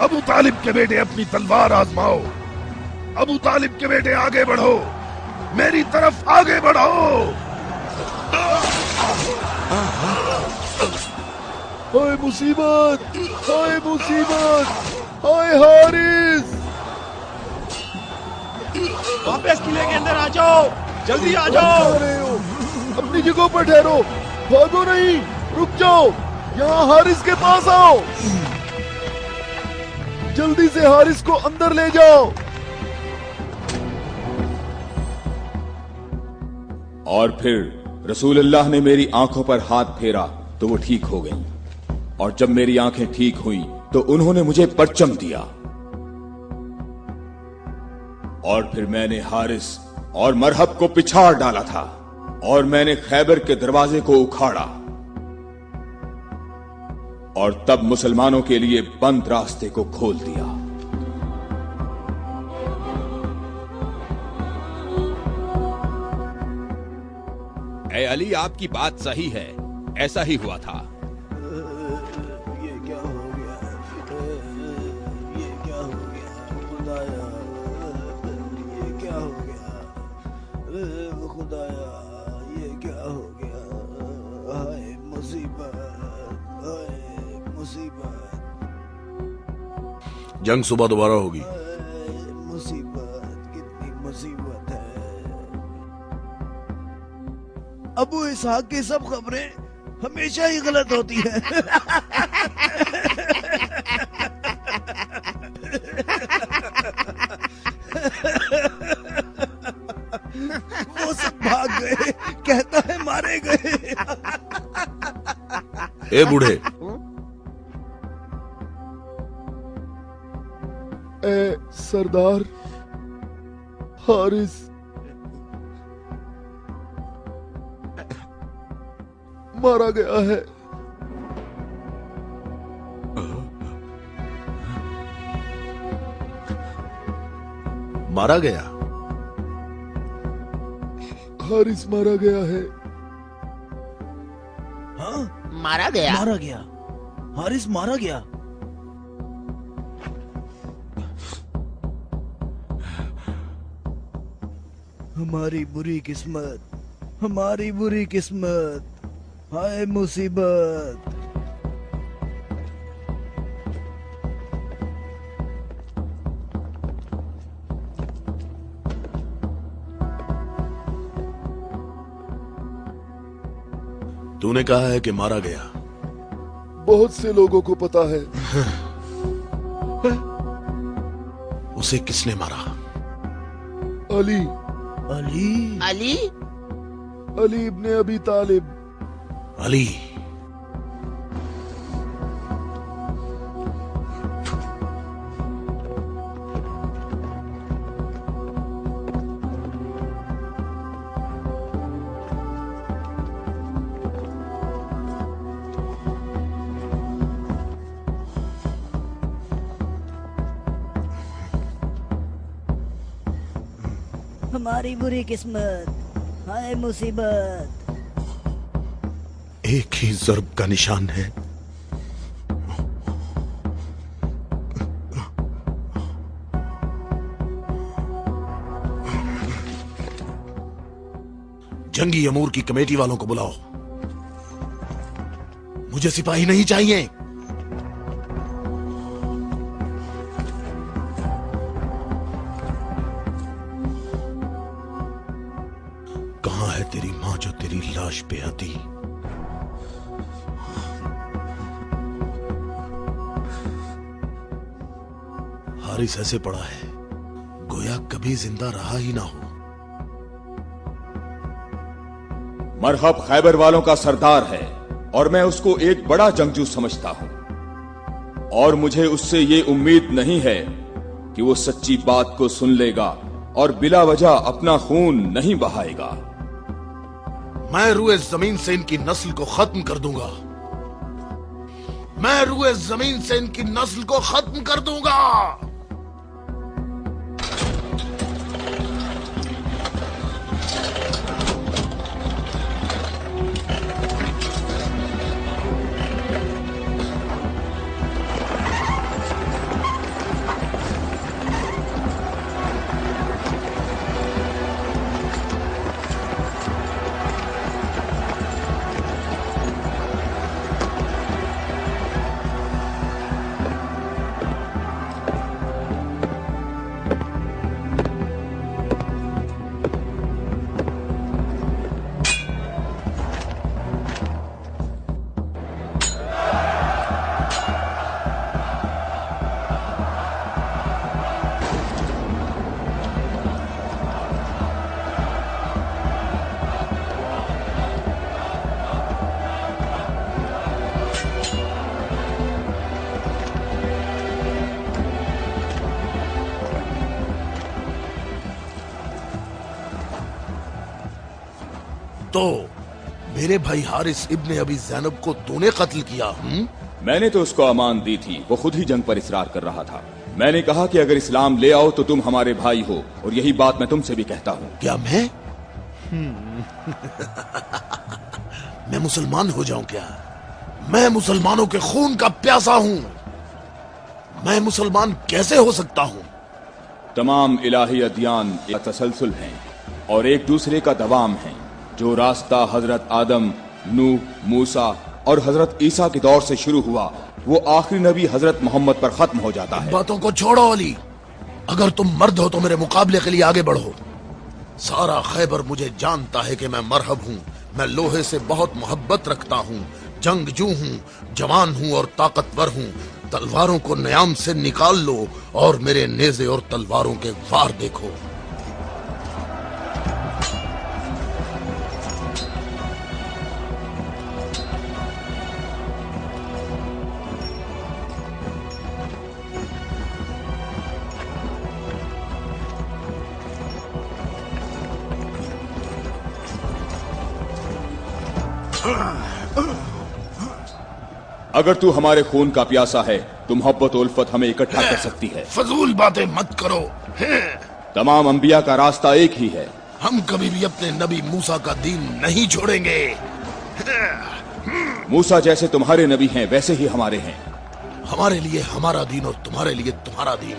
अबू तालिब के बेटे, अपनी तलवार आजमाओ। अबू तालिब के बेटे, आगे बढ़ो, मेरी तरफ आगे बढ़ो। हाय मुसीबत, हाय मुसीबत, हाय हारिस। वापस किले के अंदर आ जाओ, जल्दी आ जाओ। अपनी जगह पर ठहरो, भागो नहीं, रुक जाओ। यहाँ हारिस के पास आओ। जल्दी से हारिस को अंदर ले जाओ। और फिर रसूलुल्लाह ने मेरी आंखों पर हाथ फेरा तो वो ठीक हो गई। और जब मेरी आंखें ठीक हुई तो उन्होंने मुझे परचम दिया और फिर मैंने हारिस और मरहब को पिछाड़ डाला था और मैंने खैबर के दरवाजे को उखाड़ा और तब मुसलमानों के लिए बंद रास्ते को खोल दिया। ए अली, आपकी बात सही है, ऐसा ही हुआ था। ये क्या हो गया? ये क्या हो गया खुदाया? ये क्या हो गया खुदाया? ये क्या हो गया? हाय मुसीबत, हाय मुसीबत, जंग सुबह दोबारा होगी। मुसीबत, कितनी मुसीबत है। अबू इसहाक की सब खबरें हमेशा ही गलत होती हैं। वो सब भाग गए, कहता है मारे गए। ए बूढ़े, ए सरदार हारिस, मारा गया है। मारा गया? हारिस मारा गया है। हाँ, मारा गया? मारा गया, हारिस मारा गया। हमारी बुरी किस्मत, हमारी बुरी किस्मत, हाय मुसीबत। तूने कहा है कि मारा गया। बहुत से लोगों को पता है। उसे किसने मारा? अली, अली, अली? अली इब्ने अबी तालिब। अली? हमारी बुरी किस्मत, हाय मुसीबत। एक ही ज़र्ब का निशान है। जंगी अमूर की कमेटी वालों को बुलाओ। मुझे सिपाही नहीं चाहिए। कहां है तेरी मां जो तेरी लाश पे आती? हारिस ऐसे पड़ा है गोया कभी जिंदा रहा ही ना हो। मरहब खैबर वालों का सरदार है और मैं उसको एक बड़ा जंगजू समझता हूं और मुझे उससे ये उम्मीद नहीं है कि वो सच्ची बात को सुन लेगा और बिला वजह अपना खून नहीं बहाएगा। मैं रुए जमीन से इनकी नस्ल को खत्म कर दूंगा। मैं रुए जमीन से इनकी नस्ल को खत्म कर दूंगा। तो मेरे भाई हारिस इब्ने अबी ज़ैनब को तूने कत्ल किया? मैंने तो उसको अमान दी थी, वो खुद ही जंग पर इसरार कर रहा था। मैंने कहा कि अगर इस्लाम ले आओ तो तुम हमारे भाई हो, और यही बात मैं तुमसे भी कहता हूँ। क्या मैं मैं मुसलमान हो जाऊं क्या? मैं मुसलमानों के खून का प्यासा हूं। मैं मुसलमान कैसे हो सकता हूं? तमाम इलाही अदियान एक तसलसल हैं और एक दूसरे का दवाम हैं। जो रास्ता हजरत आदम, नूह, मूसा और हजरत ईसा के दौर से शुरू हुआ, वो आखिरी नबी हजरत मोहम्मद पर खत्म हो जाता है। बातों को छोड़ो अली, अगर तुम मर्द हो तो मेरे मुकाबले के लिए आगे बढ़ो। सारा खैबर मुझे जानता है कि मैं मरहब हूँ। मैं लोहे से बहुत मोहब्बत रखता हूँ, जंगजू हूँ, जवान हूँ और ताकतवर हूँ। तलवारों को न्याम से निकाल लो और मेरे नेज़े और तलवारों के वार देखो। अगर तू हमारे खून का प्यासा है तो मोहब्बत उल्फत हमें इकट्ठा कर सकती है। फजूल बातें मत करो। तमाम अंबिया का रास्ता एक ही है। हम कभी भी अपने नबी मूसा का दीन नहीं छोड़ेंगे। मूसा जैसे तुम्हारे नबी हैं वैसे ही हमारे हैं। हमारे लिए हमारा दीन और तुम्हारे लिए तुम्हारा दीन।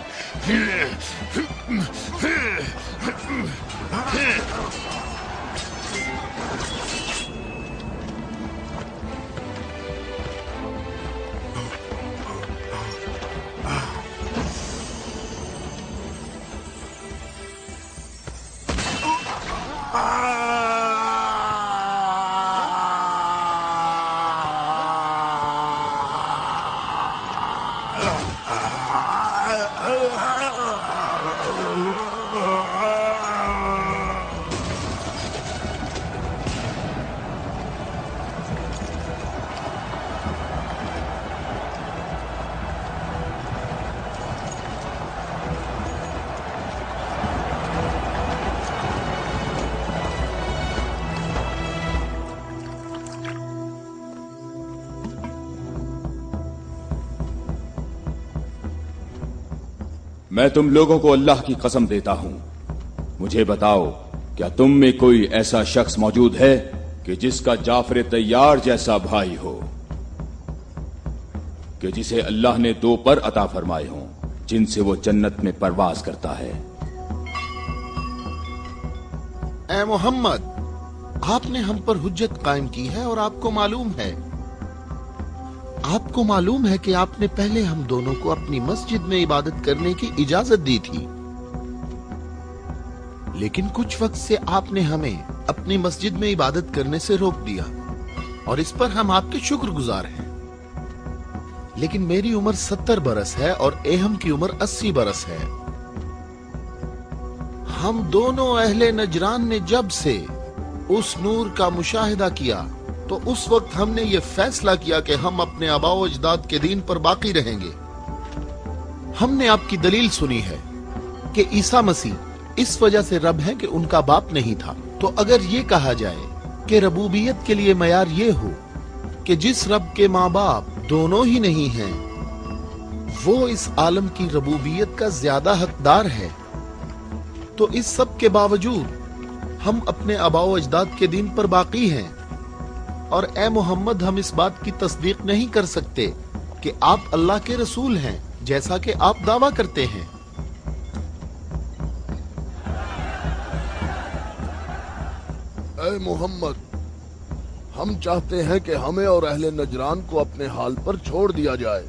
मैं तुम लोगों को अल्लाह की कसम देता हूं, मुझे बताओ क्या तुम में कोई ऐसा शख्स मौजूद है कि जिसका जाफर तैयार जैसा भाई हो, कि जिसे अल्लाह ने 2 पर अता फरमाए हों जिनसे वो जन्नत में परवाज करता है। ए मोहम्मद, आपने हम पर हुज्जत कायम की है और आपको मालूम है कि आपने पहले हम दोनों को अपनी मस्जिद में इबादत करने की इजाजत दी थी, लेकिन कुछ वक्त से आपने हमें अपनी मस्जिद में इबादत करने से रोक दिया और इस पर हम आपके शुक्रगुजार हैं। लेकिन मेरी उम्र 70 बरस है और एहम की उम्र 80 बरस है। हम दोनों अहले नजरान ने जब से उस नूर का मुशाहिदा किया तो उस वक्त हमने ये फैसला किया कि हम अपने आबाओ अजदाद के दीन पर बाकी रहेंगे। हमने आपकी दलील सुनी है कि ईसा मसीह इस वजह से रब है कि उनका बाप नहीं था। तो अगर ये कहा जाए कि रबूबियत के लिए मयार ये हो कि जिस रब के माँ बाप दोनों ही नहीं हैं, वो इस आलम की रबूबियत का ज्यादा हकदार है, तो इस सब के बावजूद हम अपने आबाओ अजदाद के दीन पर बाकी हैं। और ए मोहम्मद, हम इस बात की तस्दीक नहीं कर सकते कि आप अल्लाह के रसूल हैं जैसा कि आप दावा करते हैं। ए मोहम्मद, हम चाहते हैं कि हमें और अहले नजरान को अपने हाल पर छोड़ दिया जाए।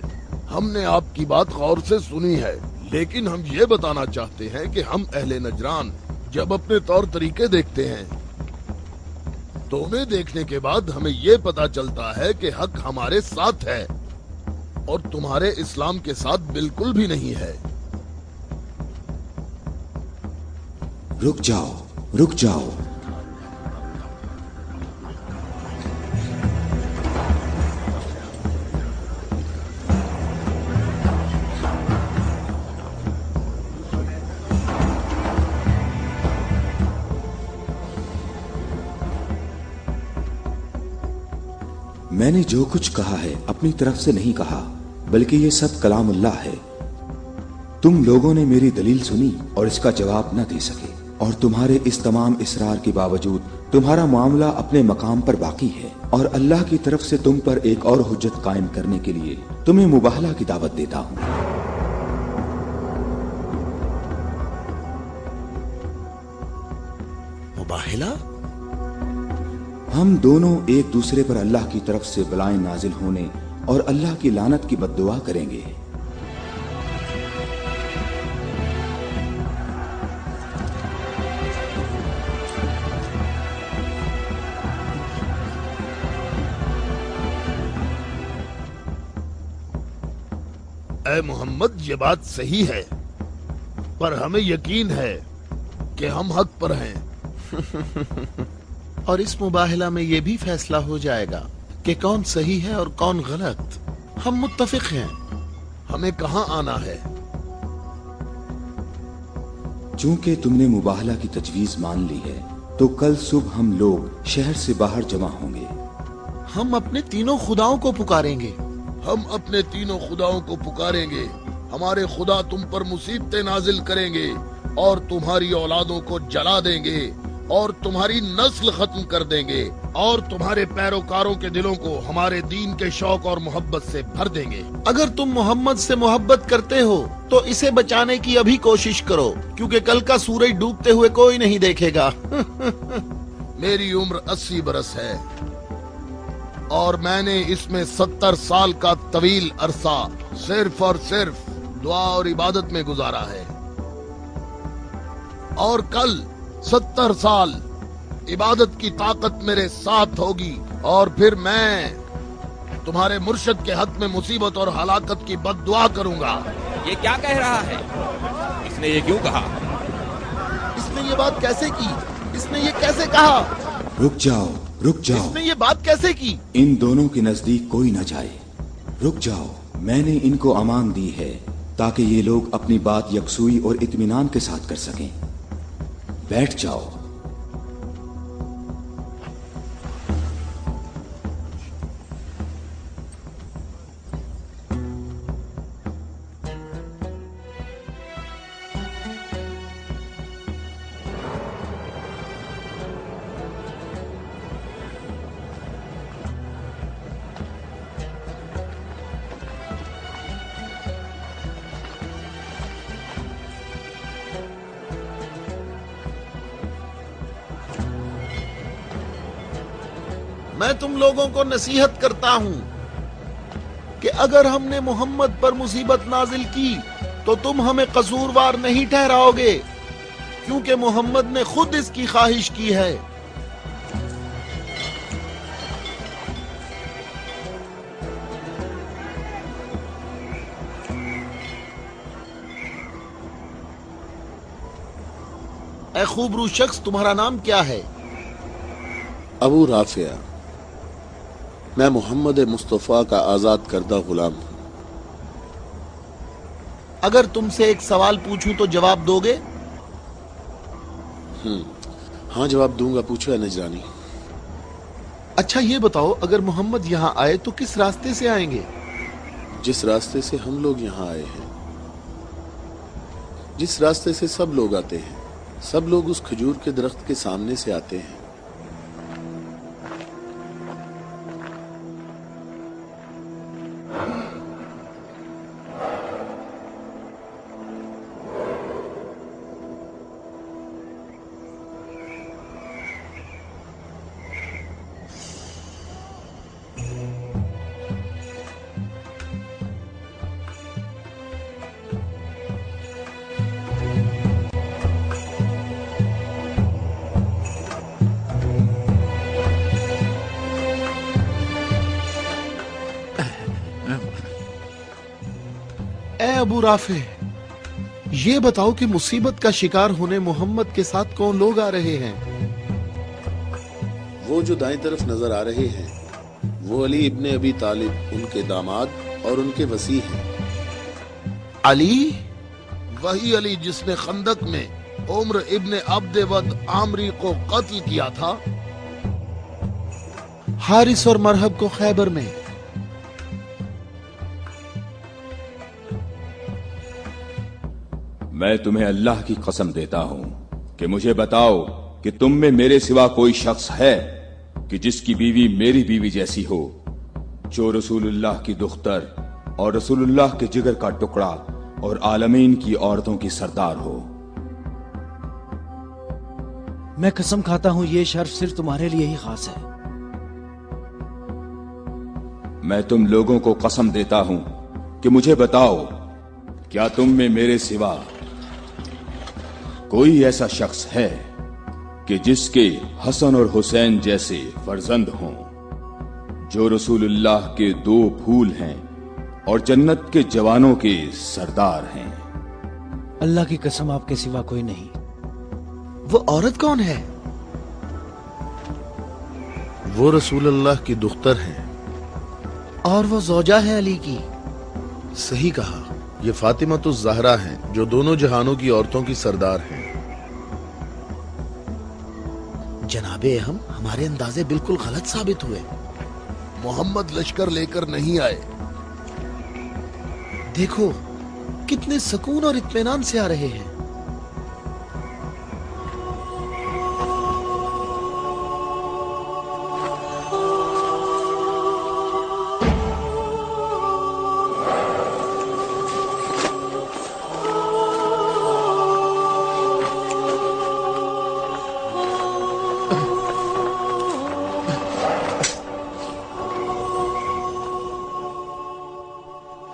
हमने आपकी बात गौर से सुनी है, लेकिन हम ये बताना चाहते हैं कि हम अहले नजरान जब अपने तौर तरीके देखते हैं तो उन्हें देखने के बाद हमें ये पता चलता है कि हक हमारे साथ है और तुम्हारे इस्लाम के साथ बिल्कुल भी नहीं है। रुक जाओ, रुक जाओ। میں نے جو کچھ کہا ہے اپنی طرف سے نہیں کہا، بلکہ یہ سب کلام اللہ ہے۔ تم لوگوں نے میری دلیل سنی اور اس کا جواب نہ دے سکے، اور تمہارے اس تمام اصرار کے باوجود تمہارا معاملہ اپنے مقام پر باقی ہے، اور اللہ کی طرف سے تم پر ایک اور حجت قائم کرنے کے لیے تمہیں مباہلہ کی دعوت دیتا ہوں۔ مباہلہ؟ ہم دونوں ایک دوسرے پر اللہ کی طرف سے بلائیں نازل ہونے اور اللہ کی لعنت کی بد دعا کریں گے۔ اے محمد، یہ بات صحیح ہے، پر ہمیں یقین ہے کہ ہم حق پر ہیں۔ اور اس مباہلہ میں یہ بھی فیصلہ ہو جائے گا کہ کون صحیح ہے اور کون غلط۔ ہم متفق ہیں۔ ہمیں کہاں آنا ہے؟ چونکہ تم نے مباہلہ کی تجویز مان لی ہے تو کل صبح ہم لوگ شہر سے باہر جمع ہوں گے۔ ہم اپنے تینوں خداؤں کو پکاریں گے۔ ہم اپنے تینوں خداؤں کو پکاریں گے۔ ہمارے خدا تم پر مصیبتیں نازل کریں گے اور تمہاری اولادوں کو جلا دیں گے اور تمہاری نسل ختم کر دیں گے اور تمہارے پیروکاروں کے دلوں کو ہمارے دین کے شوق اور محبت سے بھر دیں گے۔ اگر تم محمد سے محبت کرتے ہو تو اسے بچانے کی ابھی کوشش کرو، کیونکہ کل کا سورج ڈوبتے ہوئے کوئی نہیں دیکھے گا۔ میری عمر 80 برس ہے اور میں نے اس میں 70 سال کا طویل عرصہ صرف اور صرف دعا اور عبادت میں گزارا ہے، اور کل 70 سال عبادت کی طاقت میرے ساتھ ہوگی، اور پھر میں تمہارے مرشد کے حق میں مصیبت اور ہلاکت کی بد دعا کروں گا۔ یہ کیا کہہ رہا ہے؟ اس نے یہ کیوں کہا؟ اس نے یہ بات کیسے کی؟ اس نے یہ کیسے کہا؟ رک جاؤ، رک جاؤ۔ اس نے یہ بات کیسے کی؟ ان دونوں کے نزدیک کوئی نہ جائے۔ رک جاؤ، میں نے ان کو امان دی ہے تاکہ یہ لوگ اپنی بات یکسوئی اور اطمینان کے ساتھ کر سکیں۔ بیٹھ جاؤ۔ میں تم لوگوں کو نصیحت کرتا ہوں کہ اگر ہم نے محمد پر مصیبت نازل کی تو تم ہمیں قصوروار نہیں ٹھہراؤ گے، کیونکہ محمد نے خود اس کی خواہش کی ہے۔ اے خوبرو شخص، تمہارا نام کیا ہے؟ ابو رافع، میں محمد مصطفیٰ کا آزاد کردہ غلام ہوں۔ اگر تم سے ایک سوال پوچھوں تو جواب دو گے؟ ہاں جواب دوں گا، پوچھو ہے نجرانی۔ اچھا یہ بتاؤ، اگر محمد یہاں آئے تو کس راستے سے آئیں گے؟ جس راستے سے ہم لوگ یہاں آئے ہیں، جس راستے سے سب لوگ آتے ہیں، سب لوگ اس کھجور کے درخت کے سامنے سے آتے ہیں۔ اے ابو رافع، یہ بتاؤ کہ مصیبت کا شکار ہونے محمد کے ساتھ کون لوگ آ رہے ہیں؟ وہ جو دائیں طرف نظر آ رہے ہیں وہ علی ابن ابی طالب، ان کے داماد اور ان کے وصی ہیں۔ علی؟ وہی علی جس نے خندق میں عمر ابن عبد ود عامری کو قتل کیا تھا؟ हारिस और मरहब को खैबर में। मैं तुम्हें अल्लाह की कसम देता हूं कि मुझे बताओ कि तुम में मेरे सिवा कोई शख्स है कि जिसकी बीवी मेरी बीवी जैसी हो, जो रसूलुल्लाह की दुख्तर और रसूलुल्लाह के जिगर का टुकड़ा और आलमीन की औरतों की सरदार हो। मैं कसम खाता हूं ये शर्फ सिर्फ तुम्हारे लिए ही खास है। मैं तुम लोगों को कसम देता हूं कि मुझे बताओ, क्या तुम में मेरे सिवा कोई ऐसा शख्स है कि जिसके हसन और हुसैन जैसे फर्जंद हों, जो रसूलुल्लाह के 2 फूल हैं और जन्नत के जवानों के सरदार हैं? अल्लाह की कसम आपके सिवा कोई नहीं। वो औरत कौन है? वो रसूलुल्लाह की दुख्तर है। और वो ज़ौजा है अली की। सही कहा, ये फातिमा तो ज़हरा हैं, जो दोनों जहानों की औरतों की सरदार हैं। जनाबे हम हमारे अंदाजे बिल्कुल गलत साबित हुए। मोहम्मद लश्कर लेकर नहीं आए। देखो कितने सुकून और इत्मीनान से आ रहे हैं।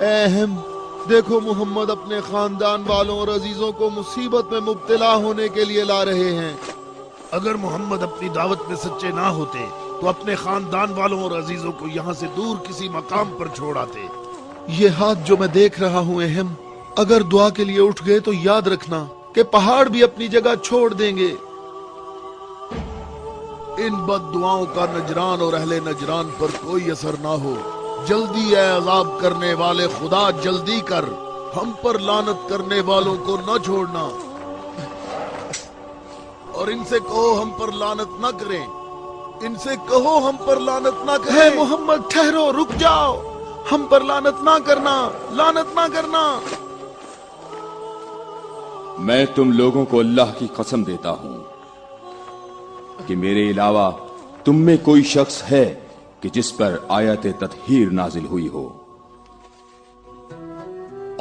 अहम देखो, मोहम्मद अपने खानदान वालों और अजीजों को मुसीबत में मुब्तला होने के लिए ला रहे हैं। अगर मोहम्मद अपनी दावत में सच्चे ना होते तो अपने खानदान वालों और अजीजों को यहाँ से दूर किसी मकाम पर छोड़ आते। ये हाथ जो मैं देख रहा हूँ अहम, अगर दुआ के लिए उठ गए तो याद रखना कि पहाड़ भी अपनी जगह छोड़ देंगे। इन बद दुआओं का नजरान और अहले नजरान पर कोई असर ना हो। जल्दी है अज़ाब करने वाले खुदा, जल्दी कर, हम पर लानत करने वालों को न छोड़ना। और इनसे कहो हम पर लानत न करें। इनसे कहो हम पर लानत न करें। मोहम्मद ठहरो, रुक जाओ, हम पर लानत ना करना, लानत ना करना। मैं तुम लोगों को अल्लाह की कसम देता हूं कि मेरे अलावा तुम में कोई शख्स है कि जिस पर आयत तत्हीर नाजिल हुई हो।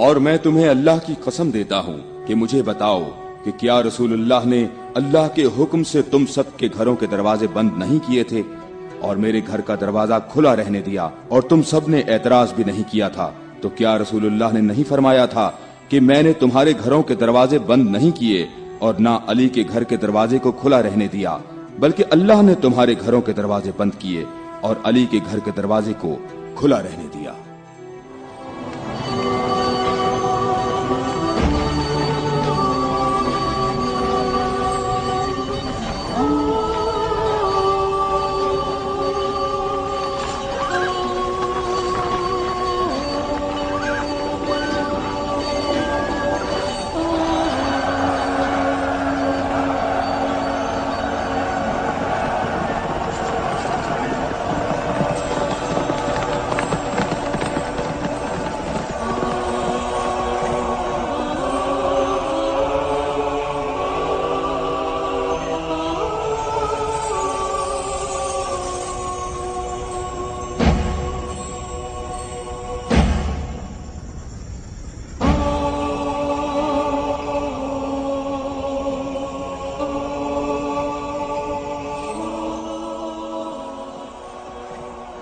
और मैं तुम्हें अल्लाह की कसम देता हूं कि मुझे बताओ कि क्या रसूलुल्लाह ने अल्लाह के हुक्म से तुम सब के घरों के दरवाजे बंद नहीं किए थे और मेरे घर का दरवाजा खुला रहने दिया और तुम सब ने एतराज भी नहीं किया था? तो क्या रसूलुल्लाह ने नहीं फरमाया था कि मैंने तुम्हारे घरों के दरवाजे बंद नहीं किए और ना अली के घर के दरवाजे को खुला रहने दिया, बल्कि अल्लाह ने तुम्हारे घरों के दरवाजे बंद किए और अली के घर के दरवाजे को खुला रहने दिया।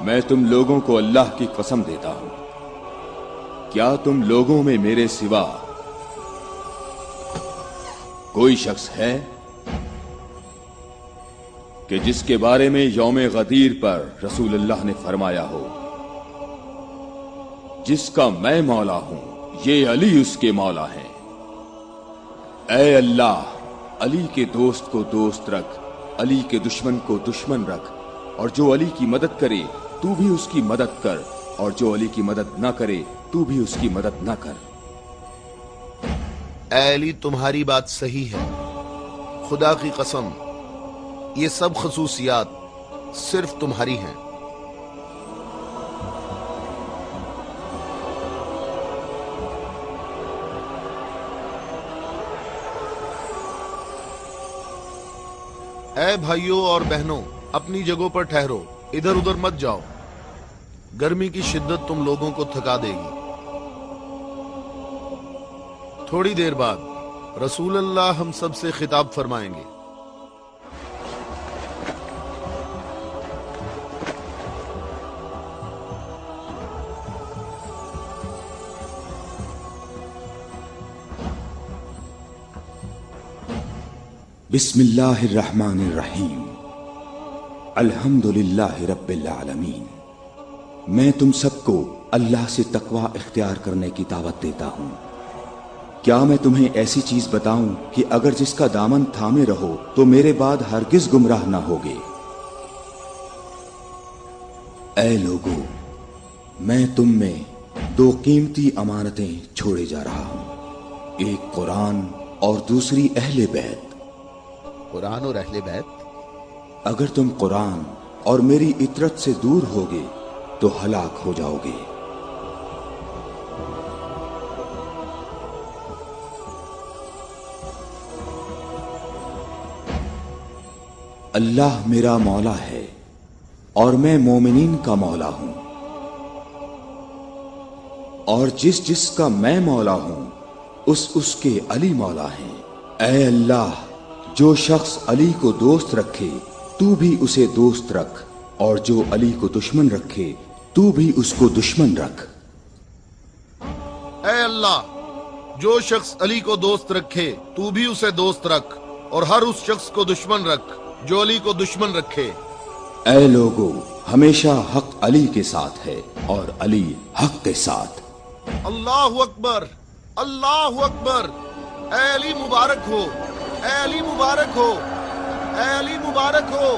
मैं तुम लोगों को अल्लाह की कसम देता हूं, क्या तुम लोगों में मेरे सिवा कोई शख्स है कि जिसके बारे में यौम गदीर पर रसूलुल्लाह ने फरमाया हो, जिसका मैं मौला हूं, ये अली उसके मौला है। ऐ अल्लाह, अली के दोस्त को दोस्त रख, अली के दुश्मन को दुश्मन रख, और जो अली की मदद करे तू भी उसकी मदद कर, और जो अली की मदद ना करे तू भी उसकी मदद ना कर। ऐ अली, तुम्हारी बात सही है। खुदा की कसम, ये सब खसूसियात सिर्फ तुम्हारी हैं। اے بھائیوں اور بہنوں، اپنی جگہوں پر ٹھہرو، ادھر ادھر مت جاؤ، گرمی کی شدت تم لوگوں کو تھکا دے گی۔ تھوڑی دیر بعد رسول اللہ ہم سب سے خطاب فرمائیں گے۔ بسم اللہ الرحمن الرحیم، الحمدللہ رب العالمین۔ میں تم سب کو اللہ سے تقوی اختیار کرنے کی دعوت دیتا ہوں۔ کیا میں تمہیں ایسی چیز بتاؤں کہ اگر جس کا دامن تھامے رہو تو میرے بعد ہرگز گمراہ نہ ہوگے؟ اے لوگو، میں تم میں دو قیمتی امانتیں چھوڑے جا رہا ہوں، ایک قرآن اور دوسری اہل بیت۔ قرآن اور اہل بیت؟ اگر تم قرآن اور میری اطرت سے دور ہوگے تو ہلاک ہو جاؤ گے۔ اللہ میرا مولا ہے اور میں مومنین کا مولا ہوں، اور جس کا میں مولا ہوں اس کے علی مولا ہیں۔ اے اللہ، جو شخص علی کو دوست رکھے تو بھی اسے دوست رکھ، اور جو علی کو دشمن رکھے تو بھی اس کو دشمن رکھ۔ اے اللہ، جو شخص علی کو دوست رکھے تو بھی اسے دوست رکھ، اور ہر اس شخص کو دشمن رکھ جو علی کو دشمن رکھے۔ اے لوگو، ہمیشہ حق علی کے ساتھ ہے اور علی حق کے ساتھ۔ اللہ اکبر، اللہ اکبر۔ اے علی مبارک ہو، اے علی مبارک ہو، اے علی مبارک ہو۔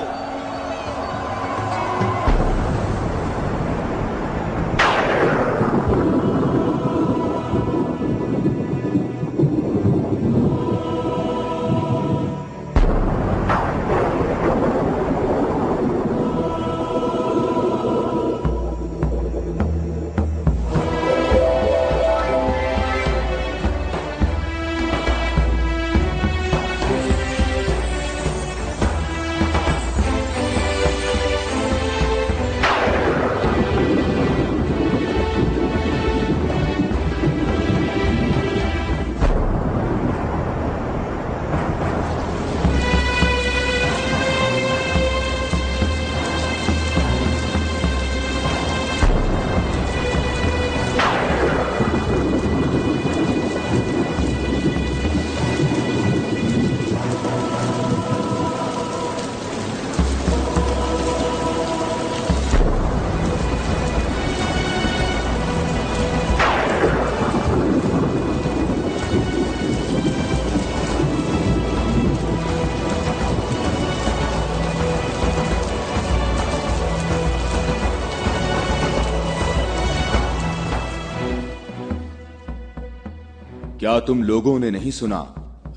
کیا تم لوگوں نے نہیں سنا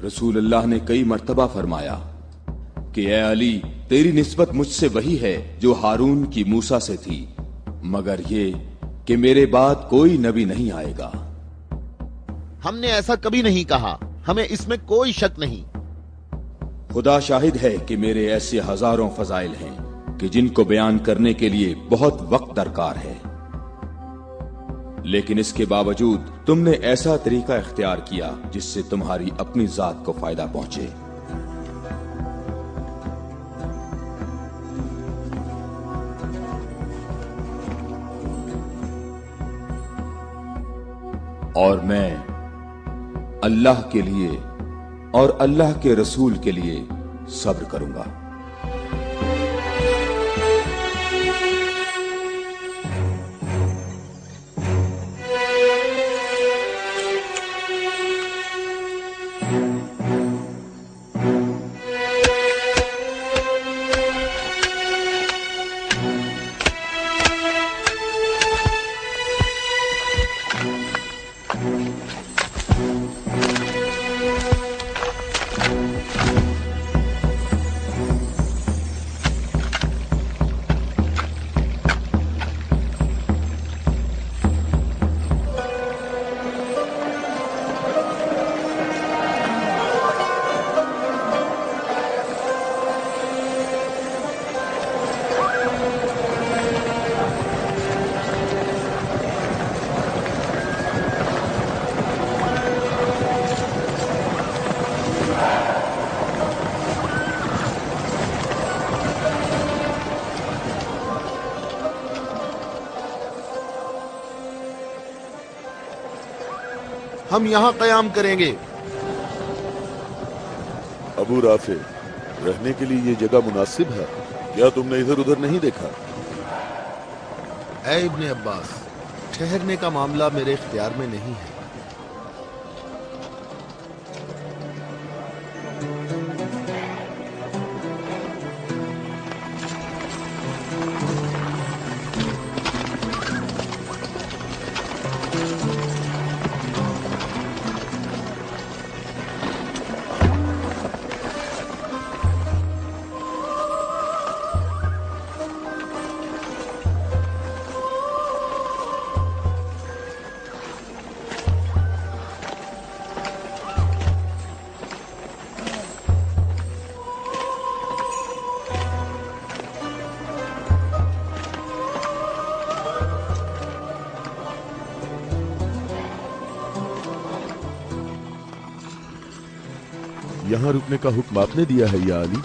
رسول اللہ نے کئی مرتبہ فرمایا کہ اے علی، تیری نسبت مجھ سے وہی ہے جو ہارون کی موسیٰ سے تھی، مگر یہ کہ میرے بعد کوئی نبی نہیں آئے گا۔ ہم نے ایسا کبھی نہیں کہا، ہمیں اس میں کوئی شک نہیں۔ خدا شاہد ہے کہ میرے ایسے ہزاروں فضائل ہیں کہ جن کو بیان کرنے کے لیے بہت وقت درکار ہے، لیکن اس کے باوجود تم نے ایسا طریقہ اختیار کیا جس سے تمہاری اپنی ذات کو فائدہ پہنچے۔ اور میں اللہ کے لیے اور اللہ کے رسول کے لیے صبر کروں گا۔ हम यहाँ कयाम करेंगे। अबू राफे, रहने के लिए ये जगह मुनासिब है? क्या तुमने इधर उधर नहीं देखा? ऐ इब्ने अब्बास, ठहरने का मामला मेरे इख्तियार में नहीं है। यहाँ रुकने का हुक्म आपने दिया है या अली?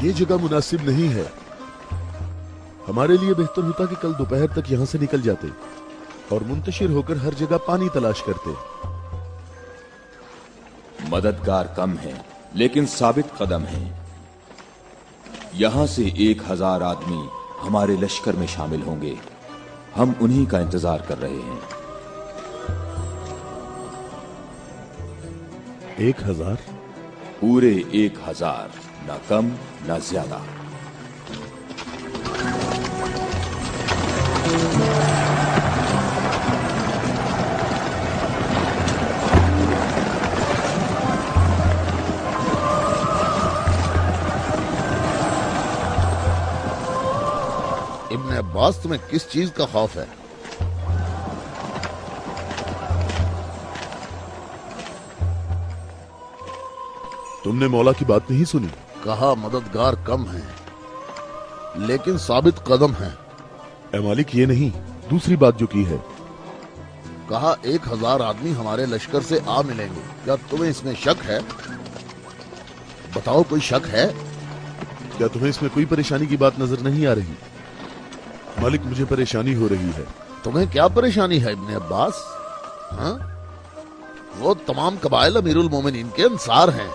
ये जगह मुनासिब नहीं है। हमारे लिए बेहतर होता कि कल दोपहर तक यहाँ से निकल जाते और मुंतशिर होकर हर जगह पानी तलाश करते। मददगार कम है लेकिन साबित कदम है। यहां से 1000 आदमी हमारे लश्कर में शामिल होंगे। हम उन्हीं का इंतजार कर रहे हैं। 1000? पूरे 1000, ना कम ना ज्यादा। इब्ने अब्बास, तुम्हें किस चीज का खौफ है? तुमने मौला की बात नहीं सुनी? कहा मददगार कम है लेकिन साबित कदम है। ए मालिक, ये नहीं, दूसरी बात जो की है। कहा 1000 आदमी हमारे लश्कर से आ मिलेंगे। क्या तुम्हें इसमें शक है? बताओ, कोई शक है? क्या तुम्हें इसमें कोई परेशानी की बात नजर नहीं आ रही? मालिक, मुझे परेशानी हो रही है। तुम्हें क्या परेशानी है इब्ने अब्बास? हाँ? वो तमाम कबाइल अमीरुल मोमिनीन के अंसार हैं।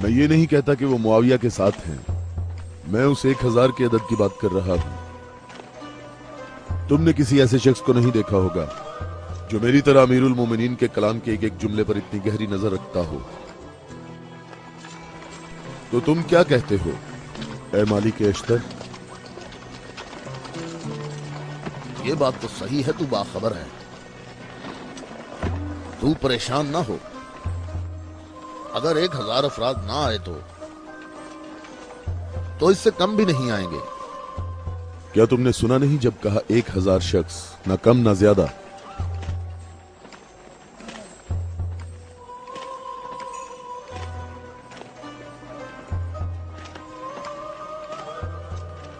मैं ये नहीं कहता कि वो मुआविया के साथ हैं। मैं उस 1000 के अदद की बात कर रहा हूं। तुमने किसी ऐसे शख्स को नहीं देखा होगा जो मेरी तरह अमीरुल मोमिनीन के कलाम के एक एक जुमले पर इतनी गहरी नजर रखता हो। तो तुम क्या कहते हो ए मालिक अश्तर? ये बात तो सही है, तू बाखबर है। तू परेशान ना हो। अगर 1000 अफराद ना आए तो इससे कम भी नहीं आएंगे। क्या तुमने सुना नहीं जब कहा 1000 शख्स, ना कम ना ज्यादा?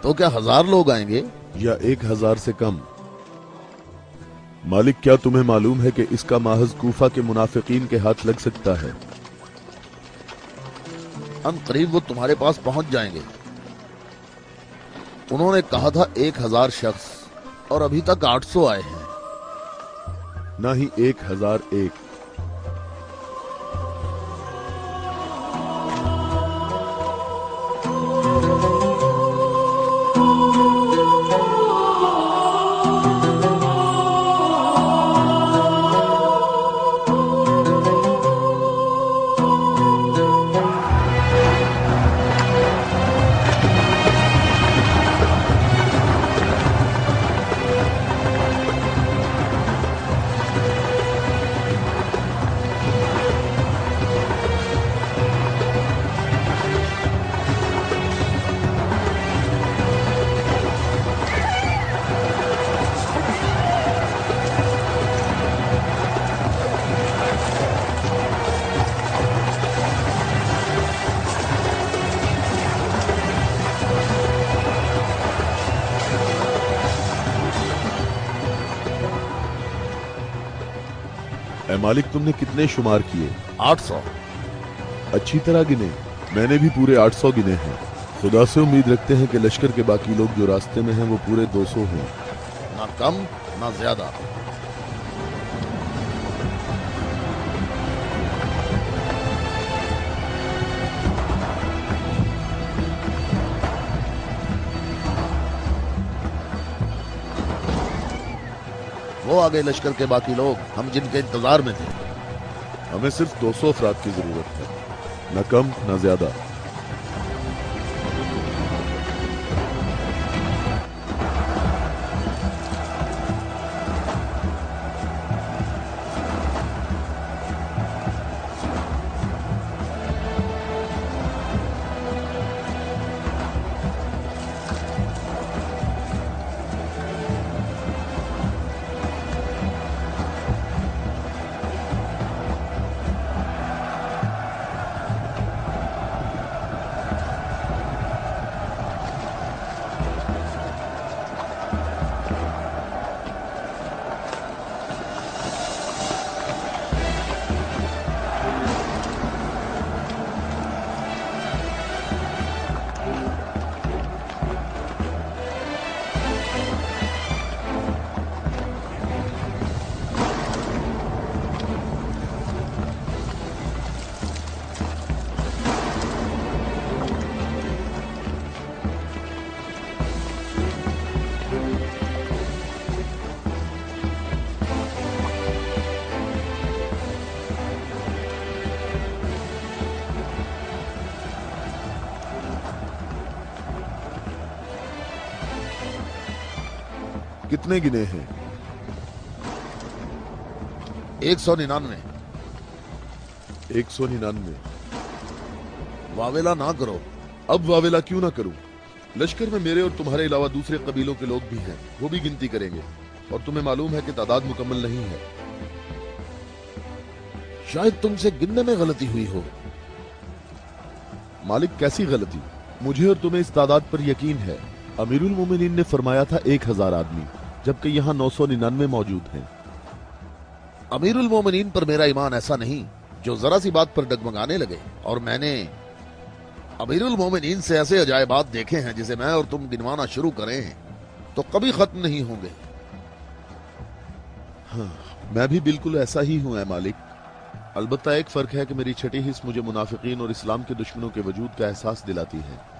तो क्या 1000 लोग आएंगे या 1000 से कम? मालिक, क्या तुम्हें मालूम है कि इसका माहज कूफा के मुनाफिकीन के हाथ लग सकता है? करीब वो तुम्हारे पास पहुंच जाएंगे। उन्होंने कहा था 1000 शख्स और अभी तक 800 आए हैं। ना ही 1001। मालिक, तुमने कितने शुमार किए? 800। अच्छी तरह गिने? मैंने भी पूरे 800 गिने हैं। खुदा से उम्मीद रखते हैं कि लश्कर के बाकी लोग जो रास्ते में हैं वो पूरे 200 हों। ना कम ना ज्यादा। वो आ गए लश्कर के बाकी लोग, हम जिनके इंतजार में थे। हमें सिर्फ 200 अफराद की जरूरत है, न कम न ज्यादा। कितने गिने हैं? 199। 199। वावेला ना करो। अब वावेला क्यों ना करूं? लश्कर में मेरे और तुम्हारे अलावा दूसरे कबीलों के लोग भी हैं, वो भी गिनती करेंगे, और तुम्हें मालूम है कि तादाद मुकम्मल नहीं है। शायद तुमसे गिनने में गलती हुई हो। मालिक, कैसी गलती? मुझे और तुम्हें इस तादाद पर यकीन है। अमीरुल मोमिनीन ने फरमाया था 1000 आदमी, जबकि यहाँ 999 मौजूद हैं। अमीरुल मोमिनीन पर मेरा ईमान ऐसा नहीं जो जरा सी बात पर डगमगाने लगे। और मैंने अमीरुल मोमिनीन से ऐसे अजायबात देखे हैं जिसे मैं और तुम गिनवाना शुरू करें तो कभी खत्म नहीं होंगे। हाँ, मैं भी बिल्कुल ऐसा ही हूं ऐ मालिक। अलबत्ता एक फर्क है कि मेरी छठी हिस्स मुझे मुनाफिकीन और इस्लाम के दुश्मनों के वजूद का एहसास दिलाती है।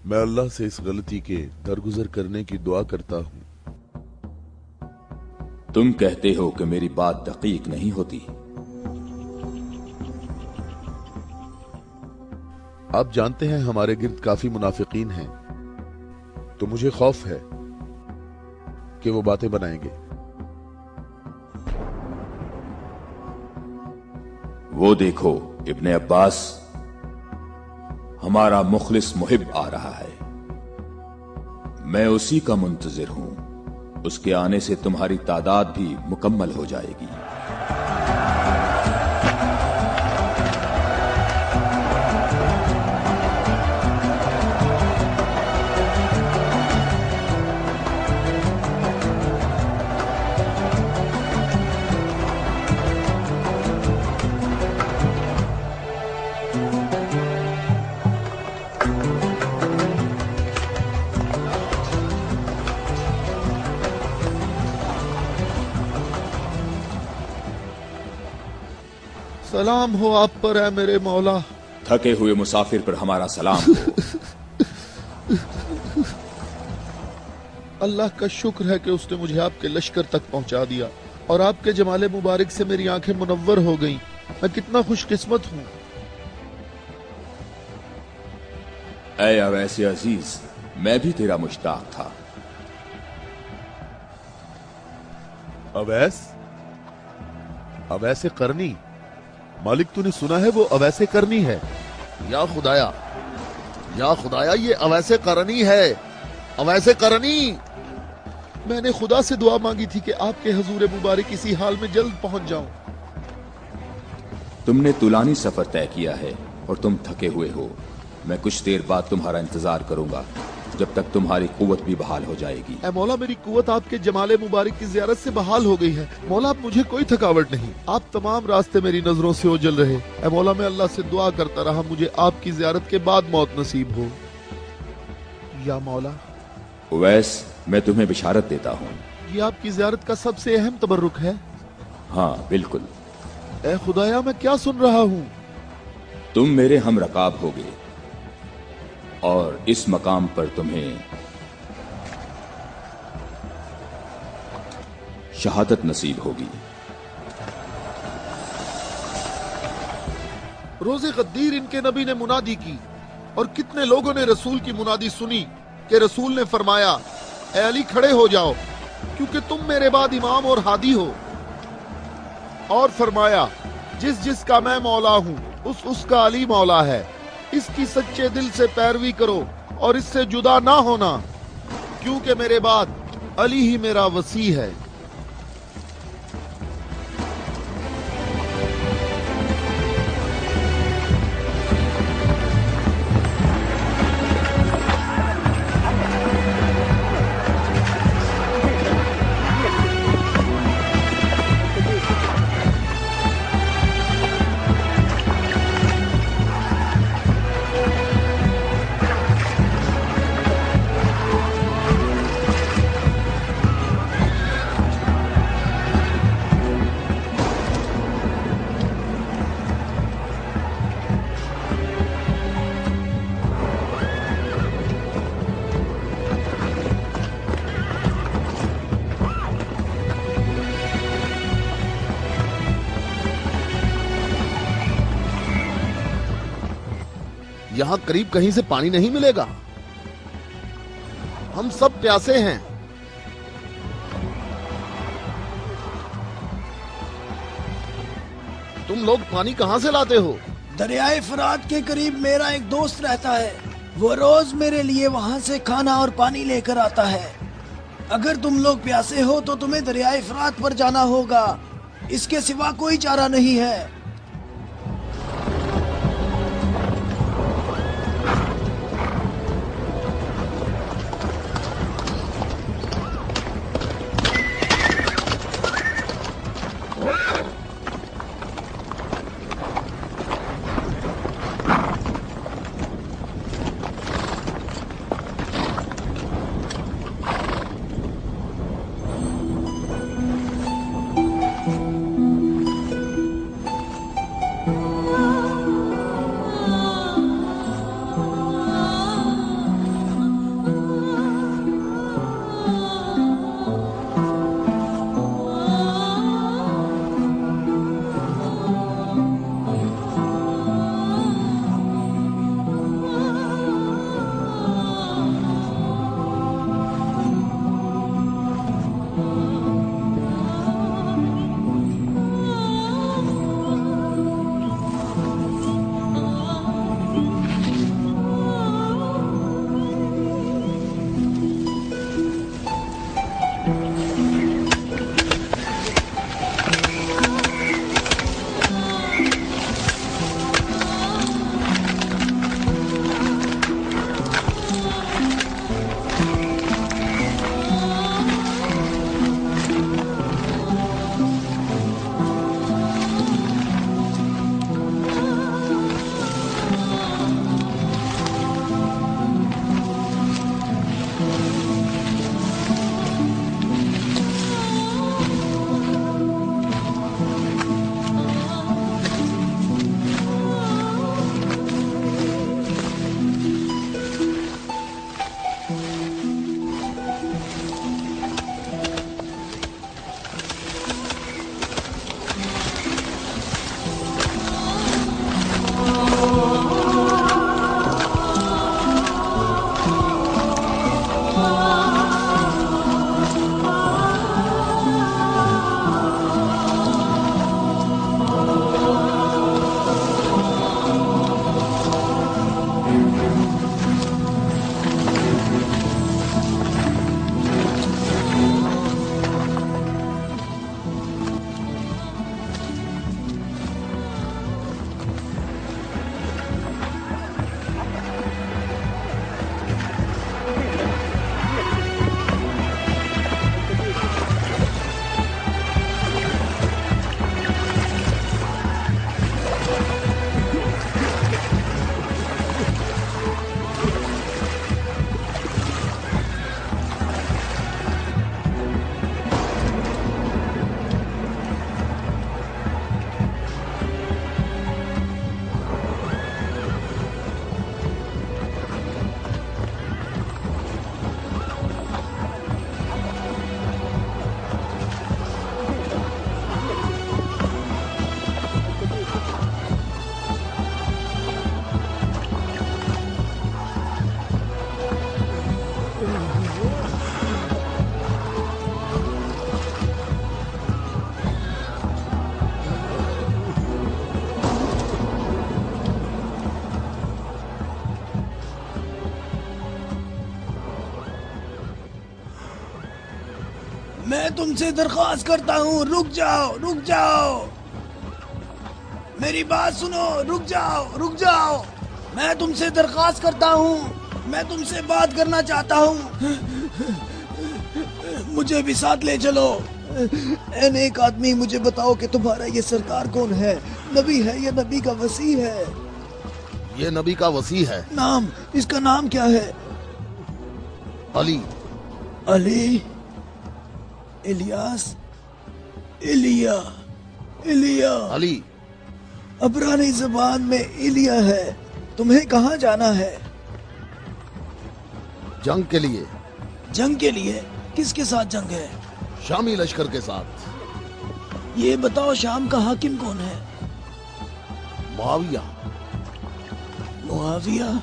मैं अल्लाह से इस गलती के दरगुजर करने की दुआ करता हूं। तुम कहते हो कि मेरी बात दकीक नहीं होती। आप जानते हैं हमारे गिर्द काफी मुनाफिकीन हैं, तो मुझे खौफ है कि वो बातें बनाएंगे। वो देखो, इब्ने अब्बास, हमारा मुखलिस मुहिब आ रहा है। मैं उसी का मुंतजिर हूं। उसके आने से तुम्हारी तादाद भी मुकम्मल हो जाएगी। सलाम हो आप पर है मेरे मौला। थके हुए मुसाफिर पर हमारा सलाम हो। अल्लाह का शुक्र है कि उसने मुझे आपके लश्कर तक पहुंचा दिया और आपके जमाले मुबारक से मेरी आंखें मुनव्वर हो गईं। मैं कितना खुशकिस्मत हूं। ऐ अवैस अजीज, मैं भी तेरा मुश्ताक था। अवैस? अवैसे करनी? मालिक, तूने सुना है वो अवैसे करनी है? या खुदाया, ये अवैसे करनी है। अवैसे करनी। मैंने खुदा से दुआ मांगी थी कि आपके हजूर मुबारक इसी हाल में जल्द पहुंच जाऊं। तुमने तुलानी सफर तय किया है और तुम थके हुए हो। मैं कुछ देर बाद तुम्हारा इंतजार करूंगा जब तक तुम्हारी कुव्वत भी बहाल हो जाएगी। ए मौला, मेरी कुव्वत आपके जमाले मुबारक की ज़ियारत से बहाल हो गई है। मौला, अब मुझे कोई थकावट नहीं। आप तमाम रास्ते मेरी नजरों से ओझल रहे। ए मौला, मैं अल्लाह से दुआ करता रहा मुझे आपकी ज़ियारत के बाद मौत नसीब हो। या मौला, उवैस, मैं तुम्हें बिशारत देता हूँ। ये आपकी ज़ियारत का सबसे अहम तबर्रुक है। हाँ बिल्कुल। ए खुदाया, मैं क्या सुन रहा हूँ? तुम मेरे हम रकाब होगे और इस मकाम पर तुम्हें शहादत नसीब होगी। रोज़े गद्दीर इनके नबी ने मुनादी की और कितने लोगों ने रसूल की मुनादी सुनी कि रसूल ने फरमाया, ए अली खड़े हो जाओ क्योंकि तुम मेरे बाद इमाम और हादी हो। और फरमाया, जिस जिसका मैं मौला हूँ उसका अली मौला है। इसकी सच्चे दिल से पैरवी करो और इससे जुदा ना होना, क्योंकि मेरे बाद अली ही मेरा वसी है। यहाँ करीब कहीं से पानी नहीं मिलेगा। हम सब प्यासे हैं। तुम लोग पानी कहाँ से लाते हो? दरियाए फरात के करीब मेरा एक दोस्त रहता है। वो रोज मेरे लिए वहाँ से खाना और पानी लेकर आता है। अगर तुम लोग प्यासे हो तो तुम्हें दरियाए फरात पर जाना होगा। इसके सिवा कोई चारा नहीं है। میں تم سے درخواست کرتا ہوں، رک جاؤ، رک جاؤ، میری بات سنو، رک جاؤ، رک جاؤ، میں تم سے درخواست کرتا ہوں، میں تم سے بات کرنا چاہتا ہوں، مجھے بھی ساتھ لے چلو۔ اے نیک آدمی، مجھے بتاؤ کہ تمہارا یہ سرکار کون ہے؟ نبی ہے یا نبی کا وصی ہے؟ یہ نبی کا وصی ہے۔ نام، اس کا نام کیا ہے؟ علی۔ علی، الیاس، ایلیا، ایلیا۔ علی۔ عبرانی زبان میں ایلیا ہے۔ تمہیں کہاں جانا ہے؟ جنگ کے لیے۔ جنگ کے لیے؟ کس کے ساتھ جنگ ہے؟ شامی لشکر کے ساتھ۔ یہ بتاؤ شام کا حاکم کون ہے؟ معاویہ۔ معاویہ؟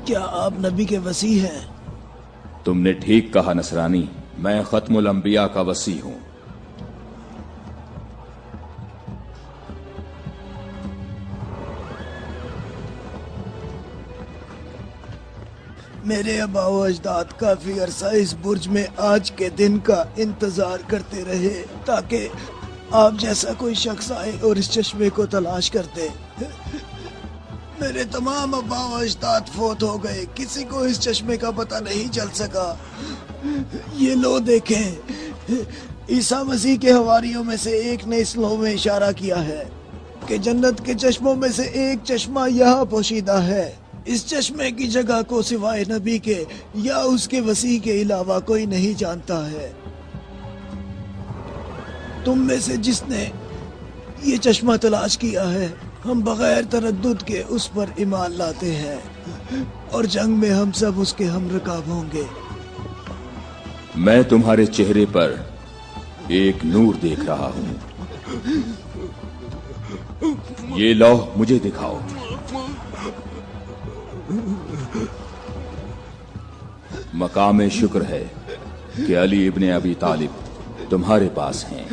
کیا آپ نبی کے وصی ہیں؟ تم نے ٹھیک کہا نصرانی، میں ختم الانبیاء کا وصی ہوں۔ میرے آبا و اجداد کافی عرصہ اس برج میں آج کے دن کا انتظار کرتے رہے تاکہ آپ جیسا کوئی شخص آئے اور اس چشمے کو تلاش کرتے۔ میرے تمام آبا و اجداد فوت ہو گئے، کسی کو اس چشمے کا پتہ نہیں چل سکا۔ یہ لو دیکھیں، عیسیٰ مسیح کے حواریوں میں سے ایک نے اس لو میں اشارہ کیا ہے کہ جنت کے چشموں میں سے ایک چشمہ یہاں پوشیدہ ہے۔ اس چشمے کی جگہ کو سوائے نبی کے یا اس کے وصی کے علاوہ کوئی نہیں جانتا ہے۔ تم میں سے جس نے یہ چشمہ تلاش کیا ہے، ہم بغیر تردد کے اس پر ایمان لاتے ہیں اور جنگ میں ہم سب اس کے ہم رکاب ہوں گے۔ میں تمہارے چہرے پر ایک نور دیکھ رہا ہوں، یہ لوح مجھے دکھاؤ۔ مقام شکر ہے کہ علی ابن ابی طالب تمہارے پاس ہیں۔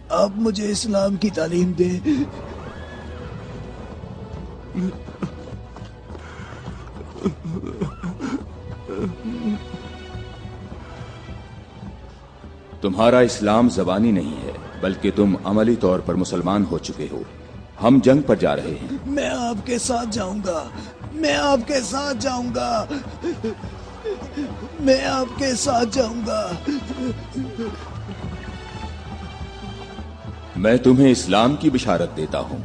آپ مجھے اسلام کی تعلیم دیں۔ تمہارا اسلام زبانی نہیں ہے بلکہ تم عملی طور پر مسلمان ہو چکے ہو۔ ہم جنگ پر جا رہے ہیں۔ میں آپ کے ساتھ جاؤں گا، میں آپ کے ساتھ جاؤں گا، میں آپ کے ساتھ جاؤں گا۔ میں تمہیں اسلام کی بشارت دیتا ہوں،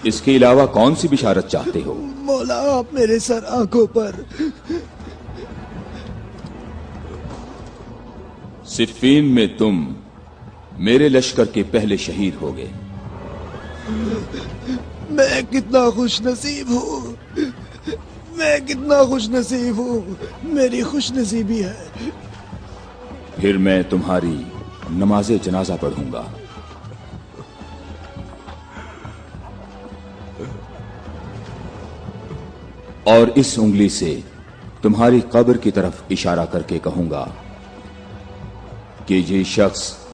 اس کے علاوہ کون سی بشارت چاہتے ہو؟ مولا، آپ میرے سر آنکھوں پر۔ صفین میں تم میرے لشکر کے پہلے شہید ہو گئے۔ میں کتنا خوش نصیب ہوں، میں کتنا خوش نصیب ہوں، میری خوش نصیبی ہے۔ پھر میں تمہاری نماز جنازہ پڑھوں گا۔ اور اس انگلی سے تمہاری قبر کی طرف اشارہ کر کے کہوں گا کہ یہ شخص